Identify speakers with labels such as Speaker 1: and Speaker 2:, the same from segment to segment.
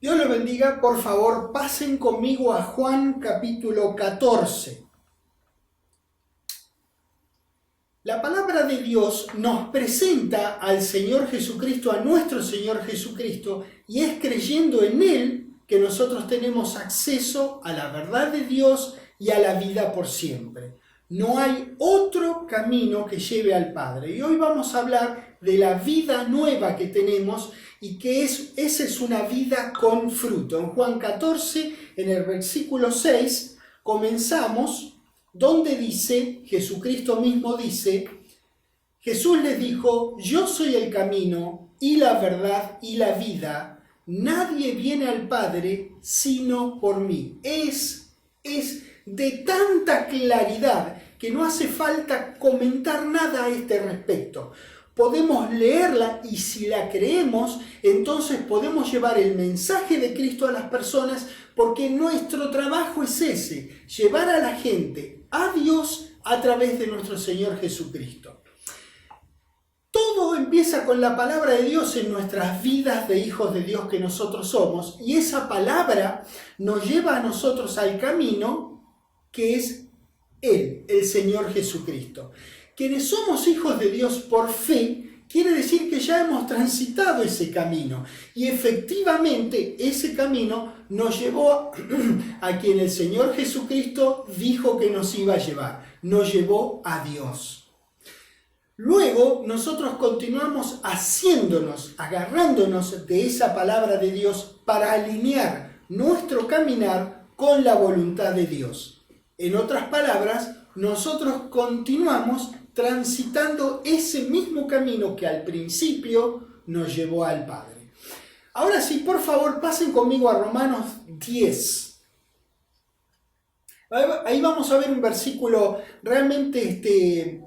Speaker 1: Dios los bendiga. Por favor, pasen conmigo a Juan capítulo 14. La palabra de Dios nos presenta al Señor Jesucristo, a nuestro Señor Jesucristo, y es creyendo en Él que nosotros tenemos acceso a la verdad de Dios y a la vida por siempre. No hay otro camino que lleve al Padre. Y hoy vamos a hablar de la vida nueva que tenemos y que esa es una vida con fruto. En Juan 14, en el versículo 6, comenzamos donde dice, Jesucristo mismo dice, Jesús les dijo, yo soy el camino y la verdad y la vida. Nadie viene al Padre sino por mí. Es de tanta claridad que no hace falta comentar nada a este respecto. Podemos leerla y si la creemos, entonces podemos llevar el mensaje de Cristo a las personas, porque nuestro trabajo es ese, llevar a la gente a Dios a través de nuestro Señor Jesucristo. Todo empieza con la palabra de Dios en nuestras vidas de hijos de Dios que nosotros somos, y esa palabra nos lleva a nosotros al camino que es Él, el Señor Jesucristo. Quienes somos hijos de Dios por fe, quiere decir que ya hemos transitado ese camino. Y efectivamente ese camino nos llevó a quien el Señor Jesucristo dijo que nos iba a llevar. Nos llevó a Dios. Luego nosotros continuamos agarrándonos de esa palabra de Dios para alinear nuestro caminar con la voluntad de Dios. En otras palabras, nosotros continuamos transitando ese mismo camino que al principio nos llevó al Padre. Ahora sí, por favor, pasen conmigo a Romanos 10. Ahí vamos a ver un versículo realmente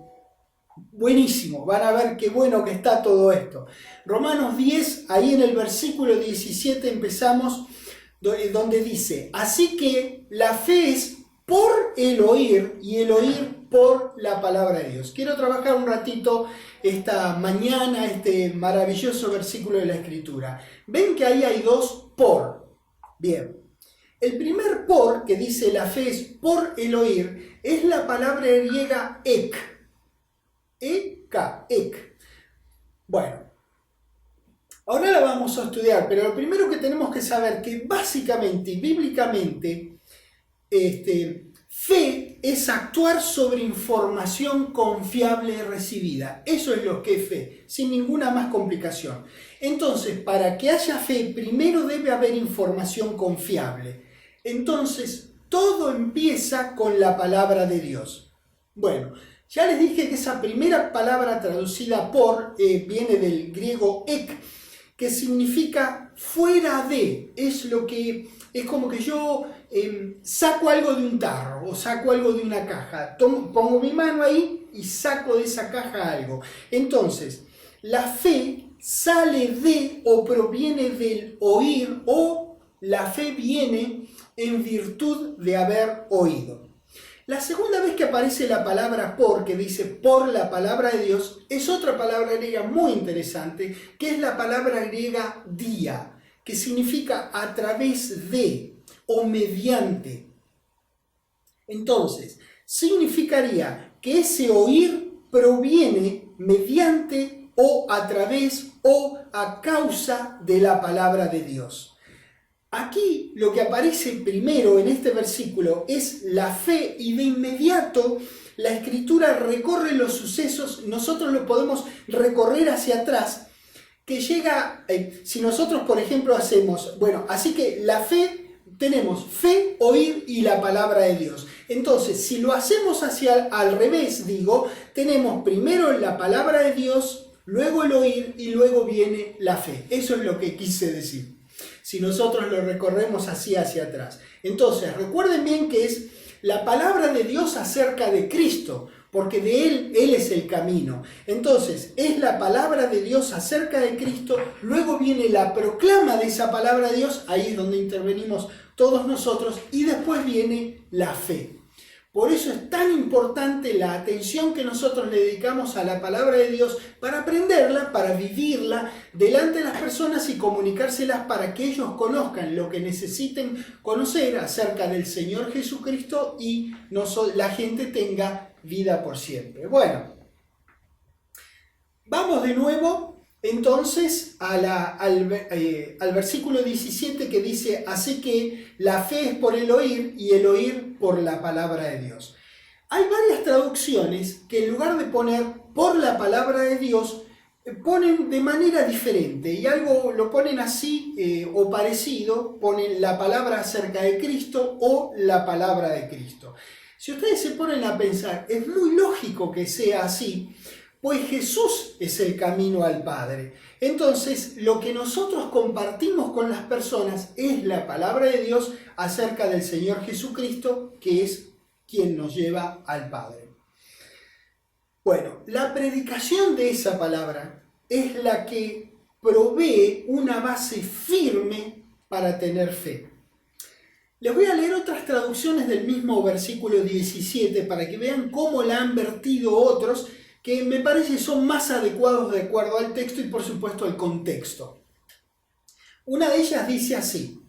Speaker 1: buenísimo. Van a ver qué bueno que está todo esto. Romanos 10, ahí en el versículo 17 empezamos, donde dice, así que la fe es por el oír y el oír por la palabra de Dios. Quiero trabajar un ratito esta mañana este maravilloso versículo de la Escritura. Ven que ahí hay dos por. Bien. El primer por que dice la fe es por el oír es la palabra griega ek. Ek. Bueno. Ahora la vamos a estudiar, pero lo primero que tenemos que saber que básicamente y bíblicamente fe es actuar sobre información confiable recibida. Eso es lo que es fe, sin ninguna más complicación. Entonces, para que haya fe, primero debe haber información confiable. Entonces, todo empieza con la palabra de Dios. Bueno, ya les dije que esa primera palabra traducida por viene del griego ek, que significa fuera de. Es como que yo saco algo de un tarro o saco algo de una caja. Pongo mi mano ahí y saco de esa caja algo. Entonces, la fe sale de o proviene del oír, o la fe viene en virtud de haber oído. La segunda vez que aparece la palabra por, que dice por la palabra de Dios, es otra palabra griega muy interesante, que es la palabra griega dia, que significa a través de o mediante. Entonces, significaría que ese oír proviene mediante o a través o a causa de la palabra de Dios. Aquí lo que aparece primero en este versículo es la fe, y de inmediato la Escritura recorre los sucesos. Nosotros lo podemos recorrer hacia atrás, que llega, si nosotros por ejemplo hacemos, así que la fe, tenemos fe, oír y la palabra de Dios. Entonces, si lo hacemos al revés, tenemos primero la palabra de Dios, luego el oír y luego viene la fe. Eso es lo que quise decir. Si nosotros lo recorremos así hacia atrás. Entonces, recuerden bien que es la palabra de Dios acerca de Cristo, porque de Él es el camino. Entonces, es la palabra de Dios acerca de Cristo, luego viene la proclama de esa palabra de Dios, ahí es donde intervenimos todos nosotros, y después viene la fe. Por eso es tan importante la atención que nosotros le dedicamos a la palabra de Dios para aprenderla, para vivirla delante de las personas y comunicárselas para que ellos conozcan lo que necesiten conocer acerca del Señor Jesucristo y la gente tenga vida por siempre. Bueno, vamos de nuevo entonces al versículo 17 que dice: así que la fe es por el oír y el oír por la palabra de Dios. Hay varias traducciones que en lugar de poner por la palabra de Dios, ponen de manera diferente, y algo lo ponen así o parecido, ponen la palabra acerca de Cristo o la palabra de Cristo. Si ustedes se ponen a pensar, es muy lógico que sea así, pues Jesús es el camino al Padre. Entonces, lo que nosotros compartimos con las personas es la palabra de Dios acerca del Señor Jesucristo, que es quien nos lleva al Padre. Bueno, la predicación de esa palabra es la que provee una base firme para tener fe. Les voy a leer otras traducciones del mismo versículo 17 para que vean cómo la han vertido otros, que me parece son más adecuados de acuerdo al texto y por supuesto al contexto. Una de ellas dice así: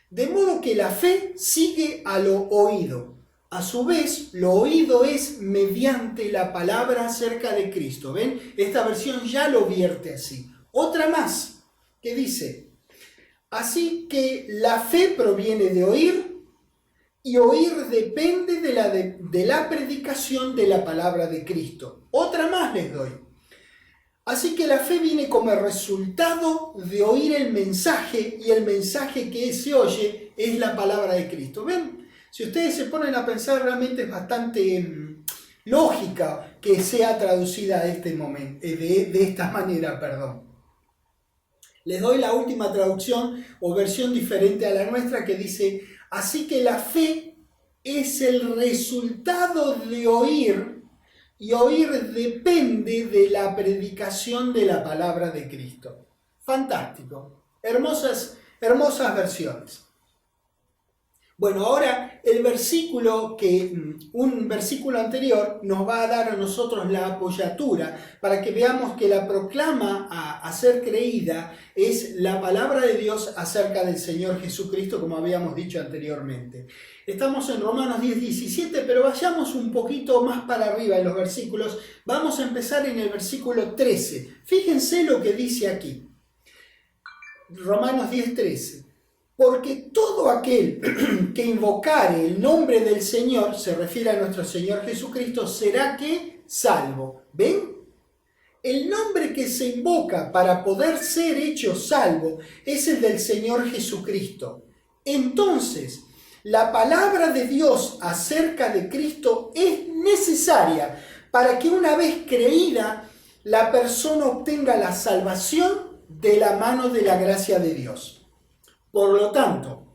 Speaker 1: de modo que la fe sigue a lo oído. A su vez, lo oído es mediante la palabra acerca de Cristo. ¿Ven? Esta versión ya lo vierte así. Otra más, que dice: así que la fe proviene de oír, y oír depende de la predicación de la palabra de Cristo. Otra más les doy. Así que la fe viene como el resultado de oír el mensaje, y el mensaje que se oye es la palabra de Cristo. ¿Ven? Si ustedes se ponen a pensar, realmente es bastante lógica que sea traducida de esta manera. Les doy la última traducción o versión diferente a la nuestra, que dice: así que la fe es el resultado de oír, y oír depende de la predicación de la palabra de Cristo. Fantástico. Hermosas versiones. Bueno, ahora un versículo anterior nos va a dar a nosotros la apoyatura para que veamos que la proclama a ser creída es la palabra de Dios acerca del Señor Jesucristo, como habíamos dicho anteriormente. Estamos en Romanos 10:17, pero vayamos un poquito más para arriba en los versículos. Vamos a empezar en el versículo 13. Fíjense lo que dice aquí. Romanos 10:13. Porque todo aquel que invocare el nombre del Señor, se refiere a nuestro Señor Jesucristo, será que salvo. ¿Ven? El nombre que se invoca para poder ser hecho salvo es el del Señor Jesucristo. Entonces, la palabra de Dios acerca de Cristo es necesaria para que una vez creída, la persona obtenga la salvación de la mano de la gracia de Dios. Por lo tanto,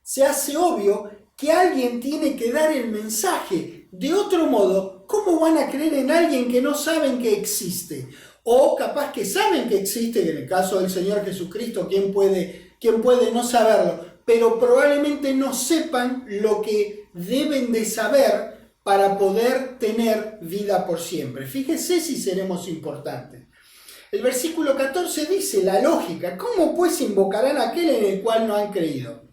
Speaker 1: se hace obvio que alguien tiene que dar el mensaje. De otro modo, ¿cómo van a creer en alguien que no saben que existe? O capaz que saben que existe, en el caso del Señor Jesucristo, ¿quién puede no saberlo? Pero probablemente no sepan lo que deben de saber para poder tener vida por siempre. Fíjese si seremos importantes. El versículo 14 dice la lógica: ¿cómo pues invocarán a aquel en el cual no han creído?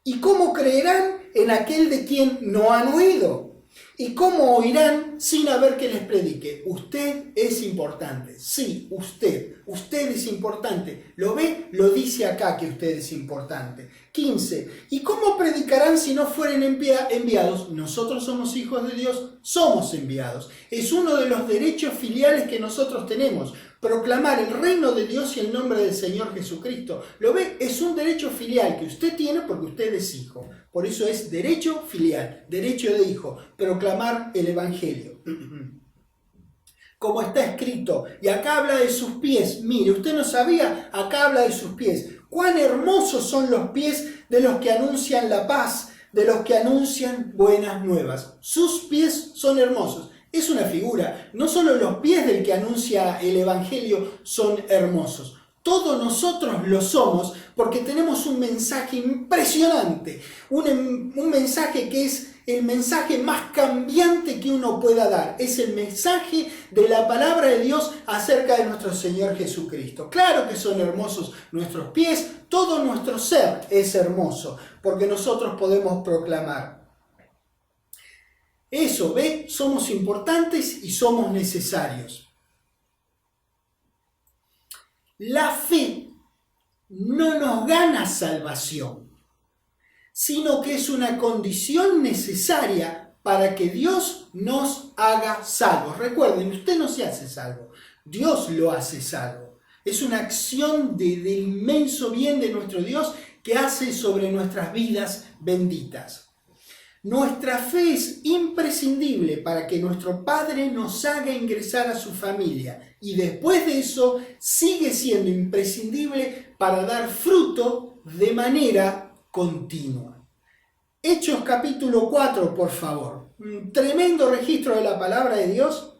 Speaker 1: ¿Y cómo creerán en aquel de quien no han oído? ¿Y cómo oirán sin haber que les predique? Usted es importante. Sí, usted es importante. ¿Lo ve? Lo dice acá que usted es importante. 15. ¿Y cómo predicarán si no fueren enviados? Nosotros somos hijos de Dios, somos enviados. Es uno de los derechos filiales que nosotros tenemos. Proclamar el reino de Dios y el nombre del Señor Jesucristo. ¿Lo ve? Es un derecho filial que usted tiene porque usted es hijo. Por eso es derecho filial, derecho de hijo. Proclamar el Evangelio. Como está escrito, y acá habla de sus pies. Mire, usted no sabía, acá habla de sus pies. Cuán hermosos son los pies de los que anuncian la paz, de los que anuncian buenas nuevas. Sus pies son hermosos. Es una figura. No solo los pies del que anuncia el Evangelio son hermosos. Todos nosotros lo somos porque tenemos un mensaje impresionante. Un mensaje que es el mensaje más cambiante que uno pueda dar. Es el mensaje de la palabra de Dios acerca de nuestro Señor Jesucristo. Claro que son hermosos nuestros pies, todo nuestro ser es hermoso, porque nosotros podemos proclamar. Eso, ¿ve? Somos importantes y somos necesarios. La fe no nos gana salvación, sino que es una condición necesaria para que Dios nos haga salvos. Recuerden, usted no se hace salvo, Dios lo hace salvo. Es una acción del inmenso bien de nuestro Dios que hace sobre nuestras vidas benditas. Nuestra fe es imprescindible para que nuestro Padre nos haga ingresar a su familia, y después de eso sigue siendo imprescindible para dar fruto de manera continua. Hechos capítulo 4, por favor. Un tremendo registro de la palabra de Dios.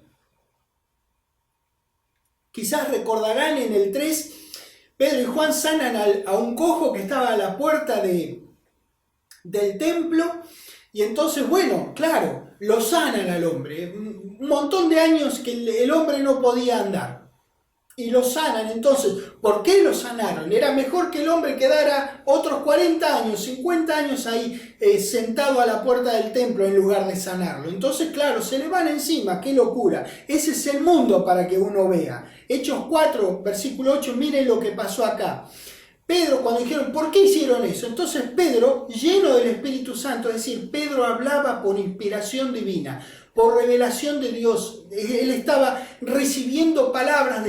Speaker 1: Quizás recordarán en el 3, Pedro y Juan sanan a un cojo que estaba a la puerta del templo. Y entonces, bueno, claro, lo sanan al hombre. Un montón de años que el hombre no podía andar. Y lo sanan. Entonces, ¿por qué lo sanaron? Era mejor que el hombre quedara otros 40 años, 50 años ahí sentado a la puerta del templo en lugar de sanarlo. Entonces, claro, se le van encima. ¡Qué locura! Ese es el mundo para que uno vea. Hechos 4, versículo 8, miren lo que pasó acá. Pedro, cuando dijeron, ¿por qué hicieron eso? Entonces Pedro, lleno del Espíritu Santo, es decir, Pedro hablaba por inspiración divina, por revelación de Dios. Él estaba recibiendo palabras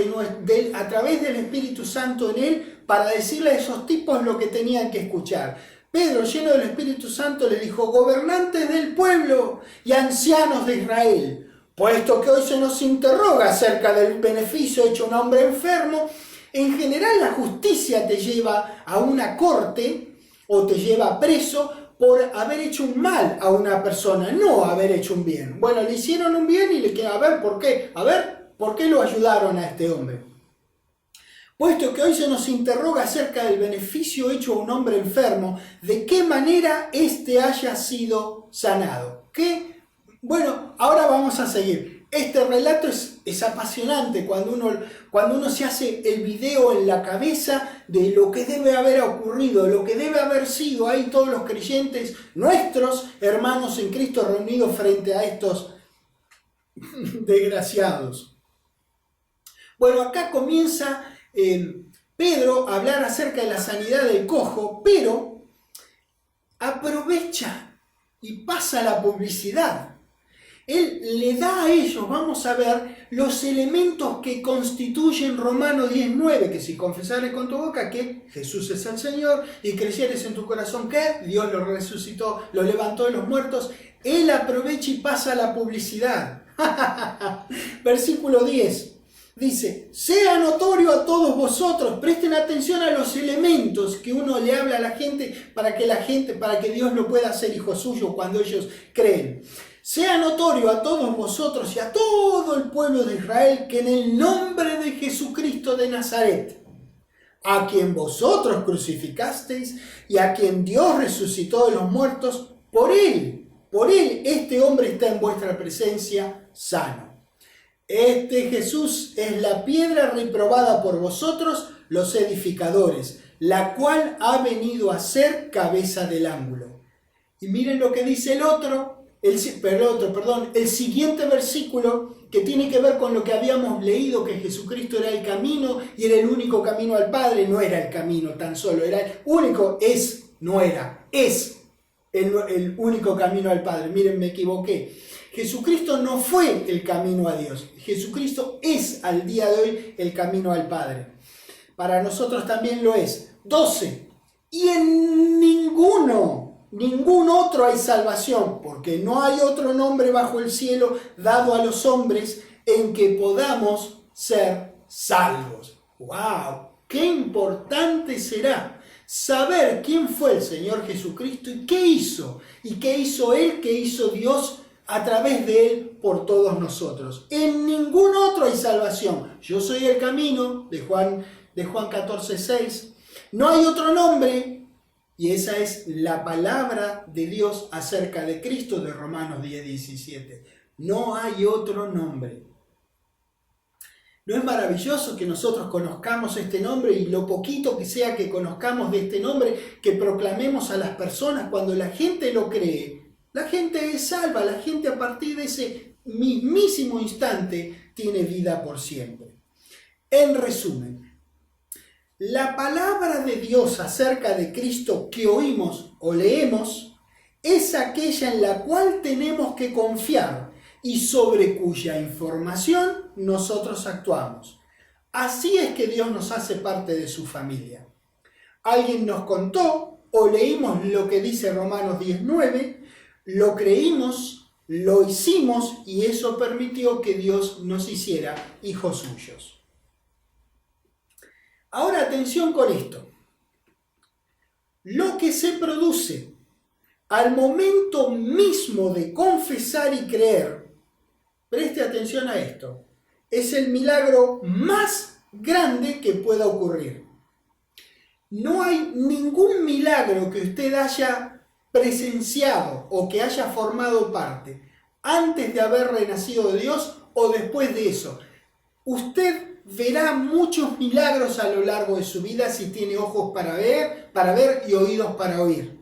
Speaker 1: a través del Espíritu Santo en él para decirle a esos tipos lo que tenían que escuchar. Pedro, lleno del Espíritu Santo, le dijo, gobernantes del pueblo y ancianos de Israel, puesto que hoy se nos interroga acerca del beneficio hecho a un hombre enfermo, en general la justicia te lleva a una corte o te lleva preso por haber hecho un mal a una persona, no haber hecho un bien. Bueno, le hicieron un bien y le queda, a ver, ¿por qué? A ver, ¿por qué lo ayudaron a este hombre? Puesto que hoy se nos interroga acerca del beneficio hecho a un hombre enfermo, ¿de qué manera éste haya sido sanado? ¿Qué? Bueno, ahora vamos a seguir. Este relato es apasionante cuando uno se hace el video en la cabeza de lo que debe haber ocurrido, lo que debe haber sido ahí todos los creyentes, nuestros hermanos en Cristo reunidos frente a estos desgraciados. Bueno, acá comienza Pedro a hablar acerca de la sanidad del cojo, pero aprovecha y pasa la publicidad. Él le da a ellos, vamos a ver, los elementos que constituyen Romanos 10:9, que si confesares con tu boca que Jesús es el Señor y creyeres en tu corazón que Dios lo resucitó, lo levantó de los muertos, él aprovecha y pasa la publicidad. Versículo 10. Dice, sea notorio a todos vosotros, presten atención a los elementos que uno le habla a la gente para que Dios lo pueda hacer hijo suyo cuando ellos creen. Sea notorio a todos vosotros y a todo el pueblo de Israel que en el nombre de Jesucristo de Nazaret, a quien vosotros crucificasteis y a quien Dios resucitó de los muertos, por él este hombre está en vuestra presencia sano. Este Jesús es la piedra reprobada por vosotros, los edificadores, la cual ha venido a ser cabeza del ángulo. Y miren lo que dice el siguiente versículo, que tiene que ver con lo que habíamos leído, que Jesucristo era el camino y era el único camino al Padre. No era el camino tan solo, era el único, es el único camino al Padre. Miren, me equivoqué. Jesucristo no fue el camino a Dios. Jesucristo es al día de hoy el camino al Padre. Para nosotros también lo es. 12. Y en ningún otro hay salvación, porque no hay otro nombre bajo el cielo dado a los hombres en que podamos ser salvos. ¡Wow! ¡Qué importante será saber quién fue el Señor Jesucristo y qué hizo! ¿Y qué hizo Él? ¿Qué hizo Dios a través de Él por todos nosotros? En ningún otro hay salvación. Yo soy el camino, de Juan 14:6. No hay otro nombre Y esa es la palabra de Dios acerca de Cristo de Romanos 10:17. No hay otro nombre. ¿No es maravilloso que nosotros conozcamos este nombre y lo poquito que sea que conozcamos de este nombre, que proclamemos a las personas? Cuando la gente lo cree, la gente es salva, la gente a partir de ese mismísimo instante tiene vida por siempre. En resumen, la palabra de Dios acerca de Cristo que oímos o leemos es aquella en la cual tenemos que confiar y sobre cuya información nosotros actuamos. Así es que Dios nos hace parte de su familia. Alguien nos contó o leímos lo que dice Romanos 10:9, lo creímos, lo hicimos y eso permitió que Dios nos hiciera hijos suyos. Ahora atención con esto. Lo que se produce al momento mismo de confesar y creer, preste atención a esto, es el milagro más grande que pueda ocurrir. No hay ningún milagro que usted haya presenciado o que haya formado parte antes de haber renacido de Dios o después de eso. Usted verá muchos milagros a lo largo de su vida si tiene ojos para ver y oídos para oír.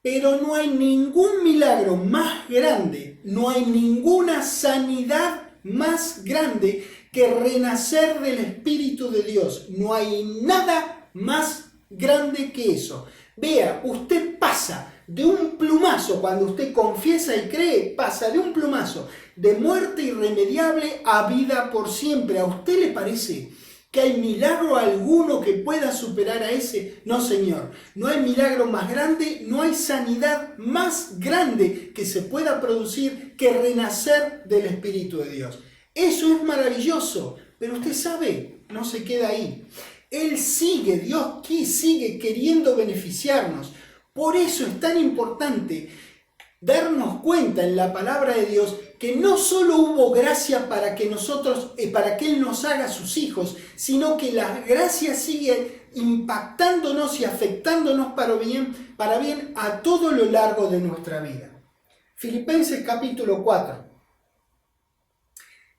Speaker 1: Pero no hay ningún milagro más grande, no hay ninguna sanidad más grande que renacer del Espíritu de Dios. No hay nada más grande que eso. Vea, usted pasa de un plumazo, cuando usted confiesa y cree, pasa de un plumazo de muerte irremediable a vida por siempre. ¿A usted le parece que hay milagro alguno que pueda superar a ese? No, Señor. No hay milagro más grande, no hay sanidad más grande que se pueda producir que renacer del Espíritu de Dios. Eso es maravilloso, pero usted sabe, no se queda ahí. Él sigue, Dios sigue queriendo beneficiarnos. Por eso es tan importante darnos cuenta en la palabra de Dios que no solo hubo gracia para que Él nos haga sus hijos, sino que la gracia sigue impactándonos y afectándonos para bien a todo lo largo de nuestra vida. Filipenses capítulo 4.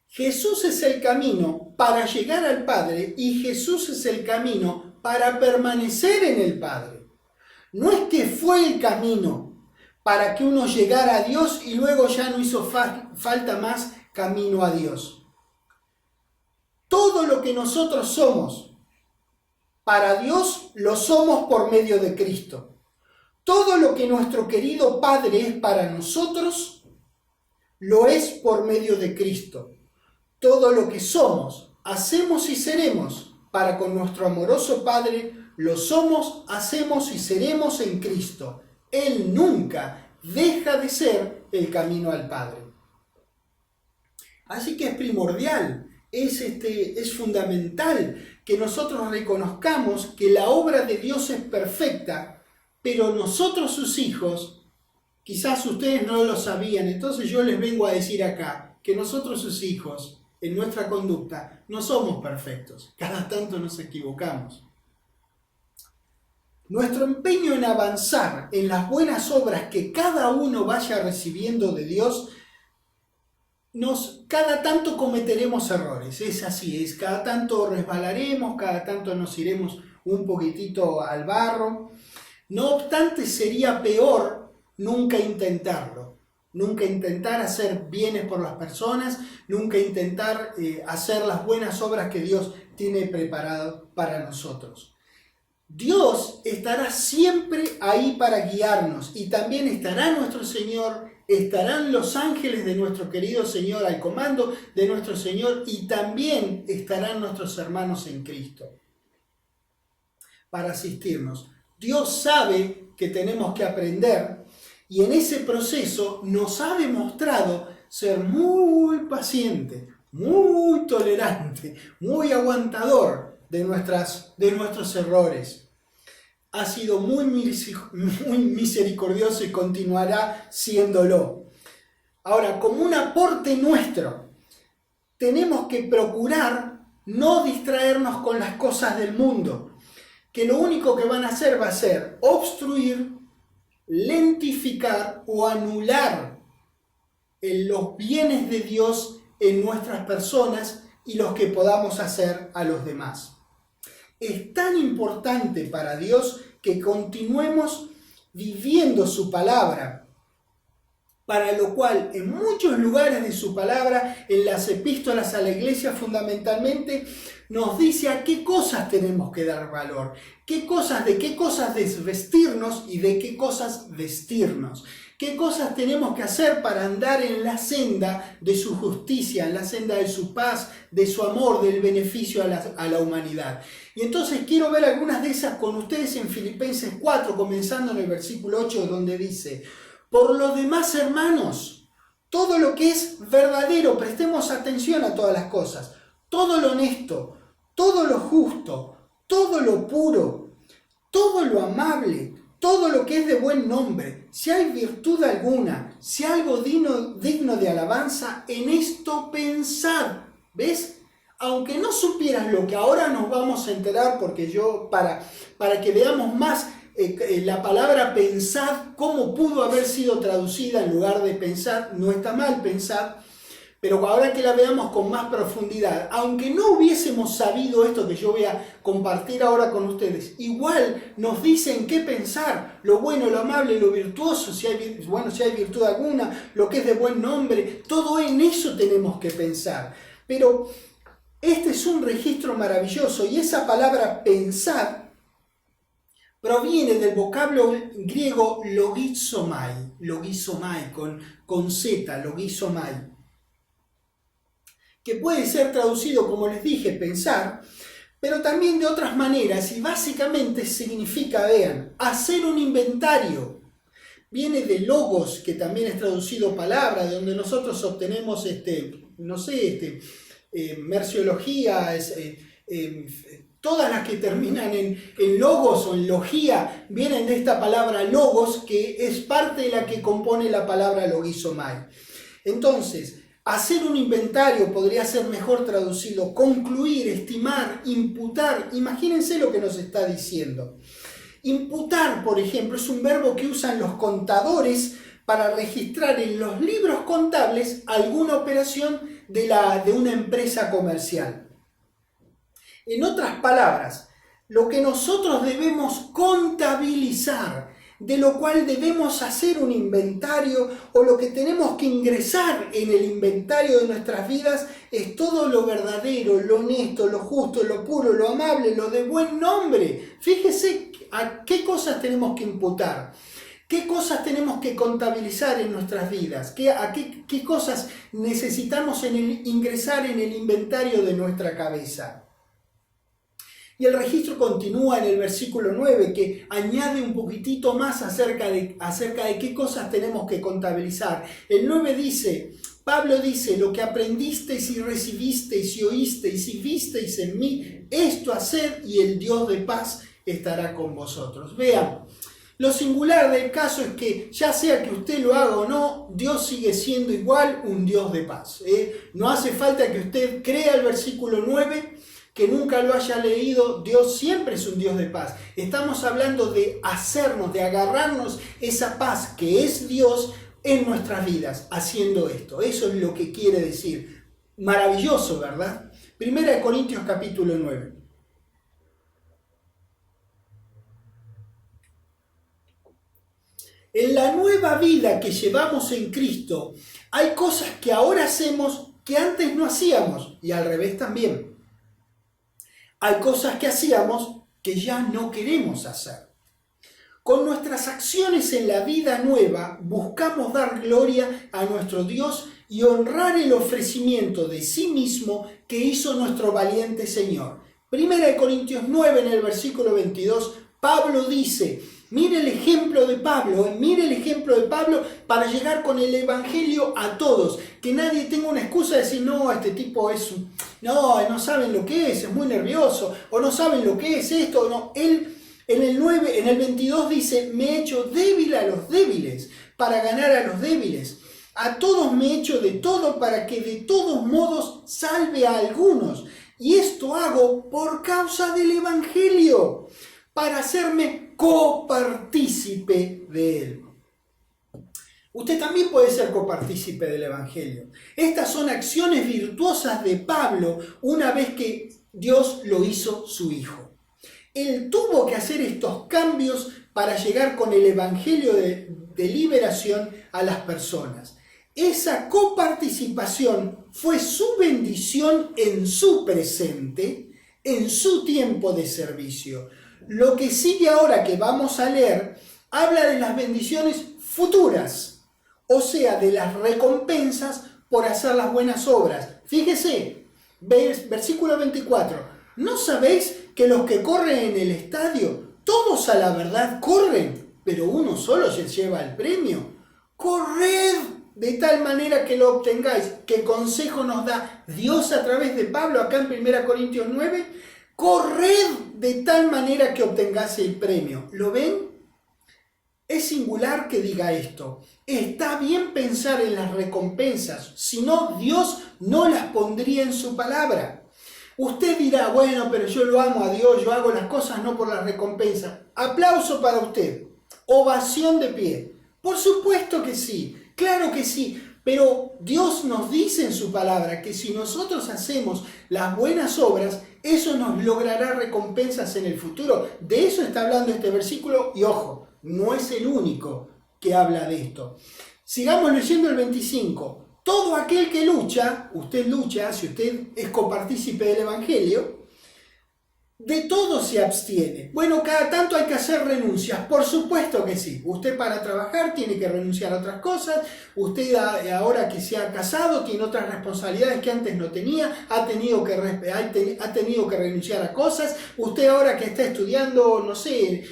Speaker 1: Jesús es el camino para llegar al Padre y Jesús es el camino para permanecer en el Padre. No es que fue el camino para que uno llegara a Dios y luego ya no hizo falta más camino a Dios. Todo lo que nosotros somos para Dios lo somos por medio de Cristo. Todo lo que nuestro querido Padre es para nosotros lo es por medio de Cristo. Todo lo que somos, hacemos y seremos para con nuestro amoroso Padre, lo somos, hacemos y seremos en Cristo. Él nunca deja de ser el camino al Padre. Así que es primordial, es fundamental que nosotros reconozcamos que la obra de Dios es perfecta, pero nosotros sus hijos, quizás ustedes no lo sabían, entonces yo les vengo a decir acá que nosotros sus hijos, en nuestra conducta, no somos perfectos, cada tanto nos equivocamos. Nuestro empeño en avanzar en las buenas obras que cada uno vaya recibiendo de Dios, cada tanto cometeremos errores, es así, cada tanto resbalaremos, cada tanto nos iremos un poquitito al barro. No obstante, sería peor nunca intentarlo. Nunca intentar hacer bienes por las personas, nunca intentar hacer las buenas obras que Dios tiene preparado para nosotros. Dios estará siempre ahí para guiarnos y también estará nuestro Señor, estarán los ángeles de nuestro querido Señor al comando de nuestro Señor y también estarán nuestros hermanos en Cristo para asistirnos. Dios sabe que tenemos que aprender y en ese proceso nos ha demostrado ser muy paciente, muy tolerante, muy aguantador de nuestros errores. Ha sido muy misericordioso y continuará siéndolo. Ahora, como un aporte nuestro, tenemos que procurar no distraernos con las cosas del mundo. que lo único que van a hacer va a ser obstruir, lentificar o anular los bienes de Dios en nuestras personas y los que podamos hacer a los demás. Es tan importante para Dios que continuemos viviendo su palabra, para lo cual en muchos lugares de su palabra, en las epístolas a la iglesia fundamentalmente, nos dice a qué cosas tenemos que dar valor, de qué cosas desvestirnos y de qué cosas vestirnos. ¿Qué cosas tenemos que hacer para andar en la senda de su justicia, en la senda de su paz, de su amor, del beneficio a la humanidad? Y entonces quiero ver algunas de esas con ustedes en Filipenses 4, comenzando en el versículo 8, donde dice: por lo demás, hermanos, todo lo que es verdadero, prestemos atención a todas las cosas, todo lo honesto, todo lo justo, todo lo puro, todo lo amable, todo lo que es de buen nombre, si hay virtud alguna, si algo digno de alabanza, en esto pensad. ¿Ves? Aunque no supieras lo que ahora nos vamos a enterar, porque para que veamos más la palabra pensad, cómo pudo haber sido traducida en lugar de pensar, no está mal pensar, pero ahora que la veamos con más profundidad, aunque no hubiésemos sabido esto que yo voy a compartir ahora con ustedes, igual nos dicen qué pensar, lo bueno, lo amable, lo virtuoso, si hay virtud alguna, lo que es de buen nombre, todo en eso tenemos que pensar. Pero este es un registro maravilloso y esa palabra pensar proviene del vocablo griego logizomai con Z, logizomai, que puede ser traducido, como les dije, pensar, pero también de otras maneras, y básicamente significa, vean, hacer un inventario. Viene de logos, que también es traducido palabra, de donde nosotros obtenemos, merciología, todas las que terminan en logos o en logía, vienen de esta palabra logos, que es parte de la que compone la palabra logizomai. Entonces, hacer un inventario podría ser mejor traducido, concluir, estimar, imputar. Imagínense lo que nos está diciendo. Imputar, por ejemplo, es un verbo que usan los contadores para registrar en los libros contables alguna operación de una empresa comercial. En otras palabras, lo que nosotros debemos contabilizar, de lo cual debemos hacer un inventario, o lo que tenemos que ingresar en el inventario de nuestras vidas, es todo lo verdadero, lo honesto, lo justo, lo puro, lo amable, lo de buen nombre. Fíjese a qué cosas tenemos que imputar, qué cosas tenemos que contabilizar en nuestras vidas, qué cosas necesitamos ingresar en el inventario de nuestra cabeza. Y el registro continúa en el versículo 9, que añade un poquitito más acerca de qué cosas tenemos que contabilizar. El 9 dice, Pablo dice: lo que aprendisteis y recibisteis y oísteis y visteis en mí, esto haced y el Dios de paz estará con vosotros. Vean, lo singular del caso es que ya sea que usted lo haga o no, Dios sigue siendo igual un Dios de paz. No hace falta que usted crea el versículo 9, que nunca lo haya leído. Dios siempre es un Dios de paz. Estamos hablando de de agarrarnos esa paz que es Dios en nuestras vidas, haciendo esto. Eso es lo que quiere decir. Maravilloso, ¿verdad? 1 Corintios capítulo 9. En la nueva vida que llevamos en Cristo, hay cosas que ahora hacemos que antes no hacíamos, y al revés también. Hay cosas que hacíamos que ya no queremos hacer. Con nuestras acciones en la vida nueva, buscamos dar gloria a nuestro Dios y honrar el ofrecimiento de sí mismo que hizo nuestro valiente Señor. 1 Corintios 9, en el versículo 22, Pablo dice: mire el ejemplo de Pablo para llegar con el evangelio a todos. Que nadie tenga una excusa de decir: no, este tipo no saben lo que es muy nervioso, o no saben lo que es esto. No, él en el 22 dice: me he hecho débil a los débiles para ganar a los débiles. A todos me he hecho de todo para que de todos modos salve a algunos. Y esto hago por causa del evangelio, para hacerme copartícipe de él. Usted también puede ser copartícipe del Evangelio. Estas son acciones virtuosas de Pablo una vez que Dios lo hizo su Hijo. Él tuvo que hacer estos cambios para llegar con el Evangelio de liberación a las personas. Esa coparticipación fue su bendición en su presente, en su tiempo de servicio. Lo que sigue ahora que vamos a leer habla de las bendiciones futuras, o sea, de las recompensas por hacer las buenas obras. Fíjese, versículo 24. ¿No sabéis que los que corren en el estadio, todos a la verdad corren, pero uno solo se lleva el premio? Corred de tal manera que lo obtengáis. ¿Qué consejo nos da Dios a través de Pablo acá en 1 Corintios 9? Corred de tal manera que obtengáis el premio. ¿Lo ven? Es singular que diga esto. Está bien pensar en las recompensas, si no, Dios no las pondría en su palabra. Usted dirá, bueno, pero yo lo amo a Dios, yo hago las cosas no por las recompensas. Aplauso para usted. Ovación de pie. Por supuesto que sí, claro que sí. Pero Dios nos dice en su palabra que si nosotros hacemos las buenas obras, eso nos logrará recompensas en el futuro. De eso está hablando este versículo y ojo, no es el único que habla de esto. Sigamos leyendo el 25. Todo aquel que lucha, usted lucha, si usted es copartícipe del Evangelio, de todo se abstiene. Bueno, cada tanto hay que hacer renuncias, por supuesto que sí. Usted para trabajar tiene que renunciar a otras cosas, usted ahora que se ha casado tiene otras responsabilidades que antes no tenía, ha tenido que renunciar a cosas, usted ahora que está estudiando, no sé,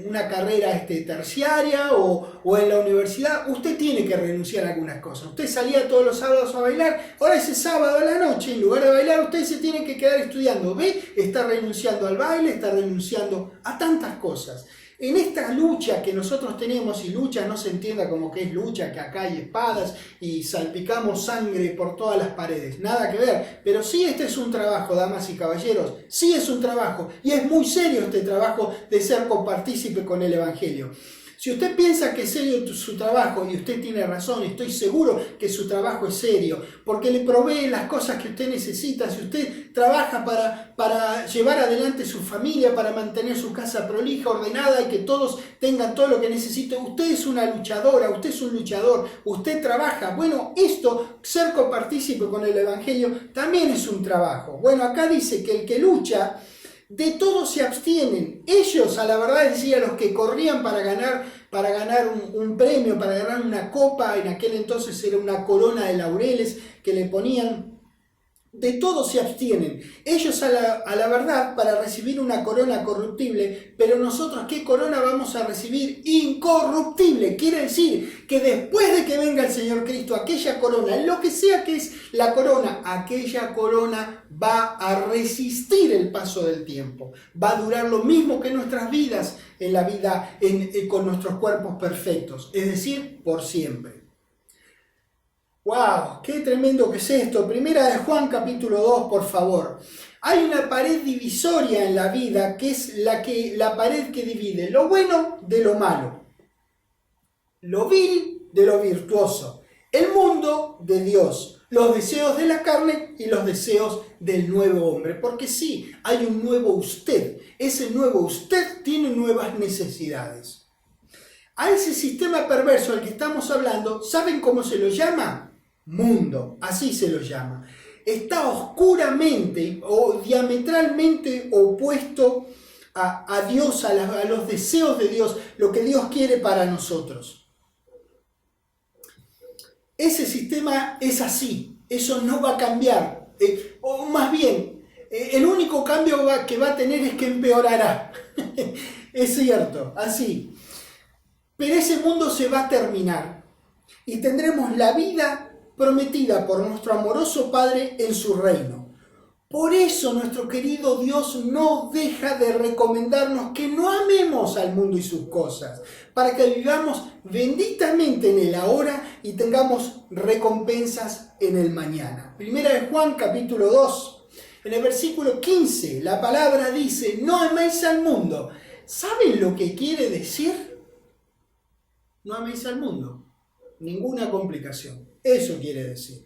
Speaker 1: una carrera terciaria o en la universidad, usted tiene que renunciar a algunas cosas. Usted salía todos los sábados a bailar, ahora ese sábado a la noche, en lugar de bailar, usted se tiene que quedar estudiando. ¿Ve? Está renunciando al baile, está renunciando a tantas cosas. En esta lucha que nosotros tenemos, y lucha no se entienda como que es lucha, que acá hay espadas y salpicamos sangre por todas las paredes, nada que ver, pero sí este es un trabajo, damas y caballeros, sí es un trabajo, y es muy serio este trabajo de ser copartícipe con el Evangelio. Si usted piensa que es serio su trabajo, y usted tiene razón, estoy seguro que su trabajo es serio, porque le provee las cosas que usted necesita. Si usted trabaja para llevar adelante su familia, para mantener su casa prolija, ordenada y que todos tengan todo lo que necesitan, usted es una luchadora, usted es un luchador, usted trabaja. Bueno, esto, ser copartícipe con el Evangelio, también es un trabajo. Bueno, acá dice que el que lucha, de todos se abstienen. Ellos, a la verdad decía, los que corrían para ganar un premio, para ganar una copa, en aquel entonces era una corona de laureles que le ponían. De todos se abstienen. Ellos a la verdad para recibir una corona corruptible, pero nosotros ¿qué corona vamos a recibir? Incorruptible. Quiere decir que después de que venga el Señor Cristo, aquella corona, lo que sea que es la corona, aquella corona va a resistir el paso del tiempo. Va a durar lo mismo que nuestras vidas en la vida con nuestros cuerpos perfectos, es decir, por siempre. ¡Wow! ¡Qué tremendo que es esto! Primera de Juan capítulo 2, por favor. Hay una pared divisoria en la vida que es la pared que divide lo bueno de lo malo, lo vil de lo virtuoso, el mundo de Dios, los deseos de la carne y los deseos del nuevo hombre. Porque sí, hay un nuevo usted. Ese nuevo usted tiene nuevas necesidades. A ese sistema perverso al que estamos hablando, ¿saben cómo se lo llama? Mundo, así se lo llama. Está oscuramente o diametralmente opuesto a Dios, a los deseos de Dios, lo que Dios quiere para nosotros. Ese sistema es así, eso no va a cambiar, o más bien, el único cambio que va a tener es que empeorará. Es cierto, así. Pero ese mundo se va a terminar y tendremos la vida prometida por nuestro amoroso Padre en su reino. Por eso nuestro querido Dios no deja de recomendarnos que no amemos al mundo y sus cosas, para que vivamos benditamente en el ahora y tengamos recompensas en el mañana. Primera de Juan capítulo 2, en el versículo 15, la palabra dice: no améis al mundo, ¿Saben lo que quiere decir? No améis al mundo. Ninguna complicación. Eso quiere decir.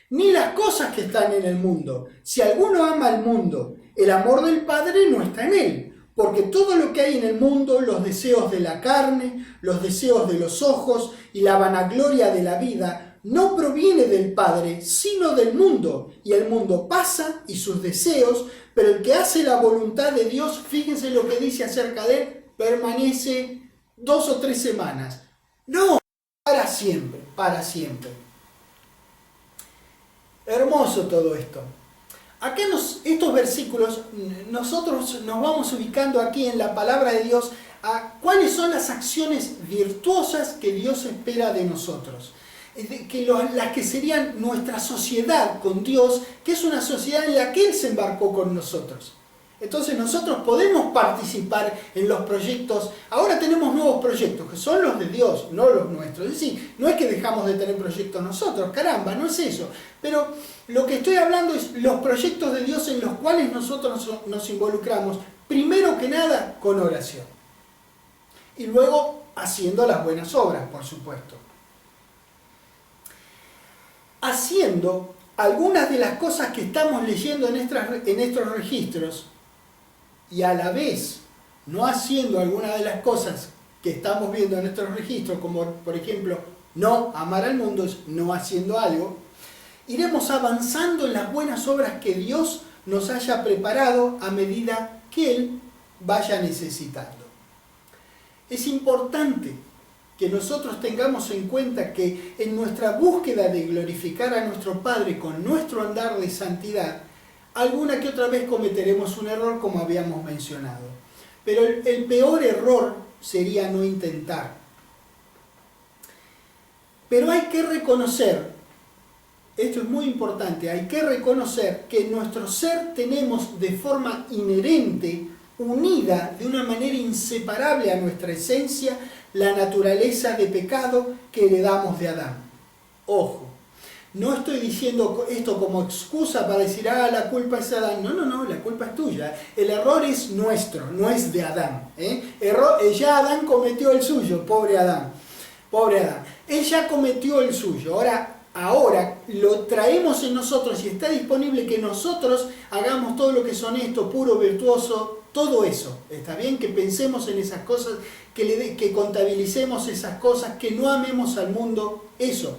Speaker 1: Ni las cosas que están en el mundo. Si alguno ama al mundo, el amor del Padre no está en él. Porque todo lo que hay en el mundo, los deseos de la carne, los deseos de los ojos y la vanagloria de la vida, no proviene del Padre, sino del mundo. Y el mundo pasa y sus deseos, pero el que hace la voluntad de Dios, fíjense lo que dice acerca de él, permanece 2 o 3 semanas. No, para siempre, para siempre. Hermoso todo esto. Acá estos versículos, nosotros nos vamos ubicando aquí en la palabra de Dios a cuáles son las acciones virtuosas que Dios espera de nosotros. Las que serían nuestra sociedad con Dios, que es una sociedad en la que Él se embarcó con nosotros. Entonces nosotros podemos participar en los proyectos. Ahora tenemos nuevos proyectos, que son los de Dios, no los nuestros. Es decir, no es que dejamos de tener proyectos nosotros, caramba, no es eso. Pero lo que estoy hablando es los proyectos de Dios en los cuales nosotros nos involucramos, primero que nada con oración. Y luego haciendo las buenas obras, por supuesto. Haciendo algunas de las cosas que estamos leyendo en estos registros, y a la vez no haciendo algunas de las cosas que estamos viendo en nuestros registros, como por ejemplo no amar al mundo, es no haciendo algo, iremos avanzando en las buenas obras que Dios nos haya preparado a medida que Él vaya necesitando. Es importante que nosotros tengamos en cuenta que en nuestra búsqueda de glorificar a nuestro Padre con nuestro andar de santidad, alguna que otra vez cometeremos un error, como habíamos mencionado. Pero el peor error sería no intentar. Pero hay que reconocer, esto es muy importante, hay que reconocer que en nuestro ser tenemos de forma inherente, unida de una manera inseparable a nuestra esencia, la naturaleza de pecado que heredamos de Adán. Ojo. No estoy diciendo esto como excusa para decir, la culpa es de Adán. No, la culpa es tuya. El error es nuestro, no es de Adán. Ya Adán cometió el suyo, pobre Adán. Pobre Adán. Él ya cometió el suyo. Ahora lo traemos en nosotros y está disponible que nosotros hagamos todo lo que es honesto, puro, virtuoso, todo eso. Está bien que pensemos en esas cosas, que contabilicemos esas cosas, que no amemos al mundo, eso.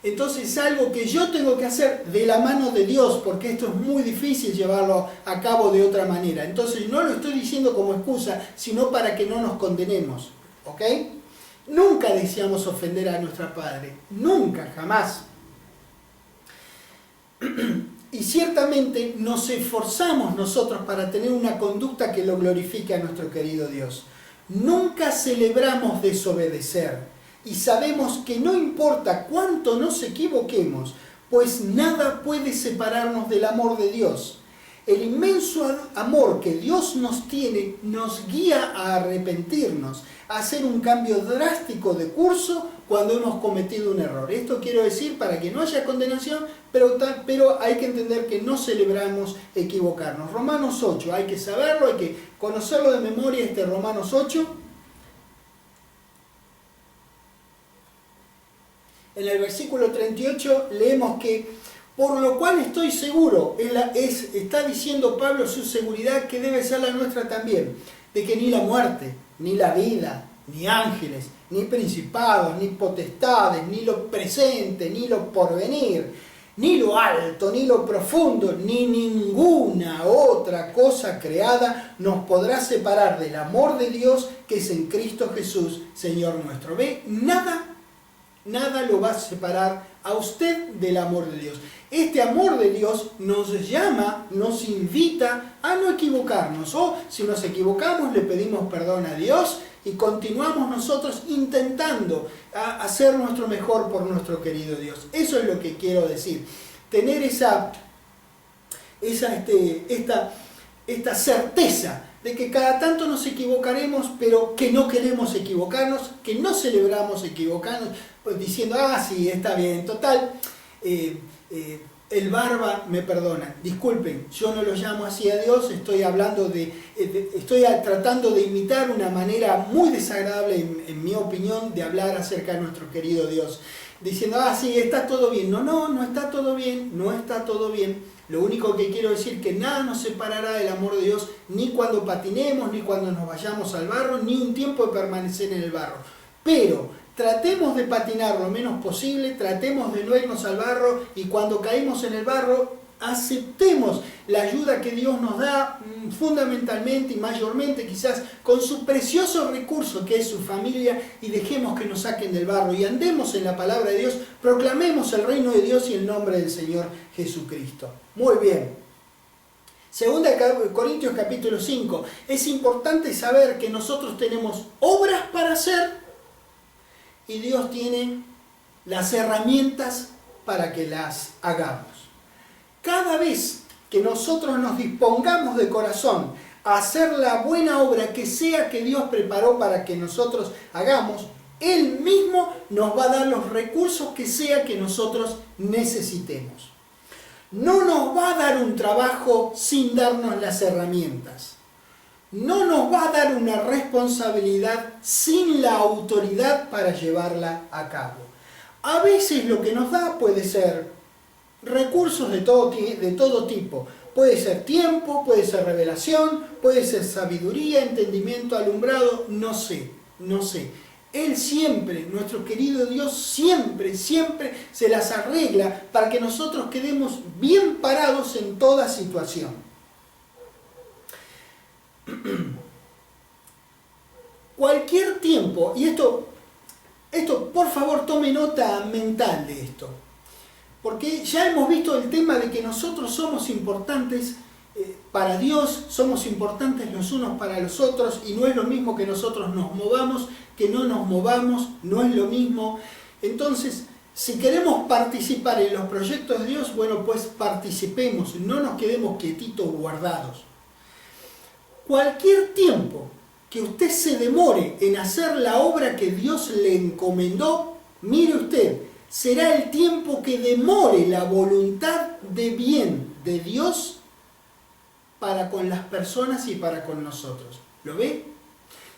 Speaker 1: Entonces es algo que yo tengo que hacer de la mano de Dios, porque esto es muy difícil llevarlo a cabo de otra manera. Entonces no lo estoy diciendo como excusa, sino para que no nos condenemos. ¿Ok? Nunca deseamos ofender a nuestro Padre. Nunca, jamás. Y ciertamente nos esforzamos nosotros para tener una conducta que lo glorifique a nuestro querido Dios. Nunca celebramos desobedecer. Y sabemos que no importa cuánto nos equivoquemos, pues nada puede separarnos del amor de Dios. El inmenso amor que Dios nos tiene nos guía a arrepentirnos, a hacer un cambio drástico de curso cuando hemos cometido un error. Esto quiero decir para que no haya condenación, pero hay que entender que no celebramos equivocarnos. Romanos 8, hay que saberlo, hay que conocerlo de memoria, Romanos 8. En el versículo 38 leemos que, por lo cual estoy seguro, está diciendo Pablo su seguridad que debe ser la nuestra también, de que ni la muerte, ni la vida, ni ángeles, ni principados, ni potestades, ni lo presente, ni lo porvenir, ni lo alto, ni lo profundo, ni ninguna otra cosa creada nos podrá separar del amor de Dios que es en Cristo Jesús, Señor nuestro. ¿Ve? Nada lo va a separar a usted del amor de Dios. Este amor de Dios nos llama, nos invita a no equivocarnos. O si nos equivocamos, le pedimos perdón a Dios y continuamos nosotros intentando hacer nuestro mejor por nuestro querido Dios. Eso es lo que quiero decir. Tener esta certeza de que cada tanto nos equivocaremos, pero que no queremos equivocarnos, que no celebramos equivocarnos, pues diciendo, sí, está bien, total, El barba me perdona. Disculpen, yo no lo llamo así a Dios, estoy tratando de imitar una manera muy desagradable, en mi opinión, de hablar acerca de nuestro querido Dios. Diciendo, sí, está todo bien. No está todo bien, no está todo bien. Lo único que quiero decir es que nada nos separará del amor de Dios, ni cuando patinemos, ni cuando nos vayamos al barro, ni un tiempo de permanecer en el barro. Pero tratemos de patinar lo menos posible, tratemos de no irnos al barro, y cuando caemos en el barro, aceptemos la ayuda que Dios nos da, fundamentalmente y mayormente quizás con su precioso recurso que es su familia, y dejemos que nos saquen del barro y andemos en la palabra de Dios, proclamemos el reino de Dios y el nombre del Señor Jesucristo. Muy bien. Segunda Corintios capítulo 5. Es importante saber que nosotros tenemos obras para hacer y Dios tiene las herramientas para que las hagamos. Cada vez que nosotros nos dispongamos de corazón a hacer la buena obra que sea que Dios preparó para que nosotros hagamos, Él mismo nos va a dar los recursos que sea que nosotros necesitemos. No nos va a dar un trabajo sin darnos las herramientas. No nos va a dar una responsabilidad sin la autoridad para llevarla a cabo. A veces lo que nos da puede ser recursos de todo tipo. Puede ser tiempo, puede ser revelación, puede ser sabiduría, entendimiento, alumbrado, no sé. Él siempre, nuestro querido Dios, siempre se las arregla para que nosotros quedemos bien parados en toda situación. Cualquier tiempo, y esto por favor tome nota mental de esto, porque ya hemos visto el tema de que nosotros somos importantes para Dios, somos importantes los unos para los otros, y no es lo mismo que nosotros nos movamos, que no nos movamos, no es lo mismo. Entonces, si queremos participar en los proyectos de Dios, bueno, pues participemos, no nos quedemos quietitos guardados. Cualquier tiempo que usted se demore en hacer la obra que Dios le encomendó, mire usted, será el tiempo que demore la voluntad de bien de Dios para con las personas y para con nosotros. ¿Lo ve?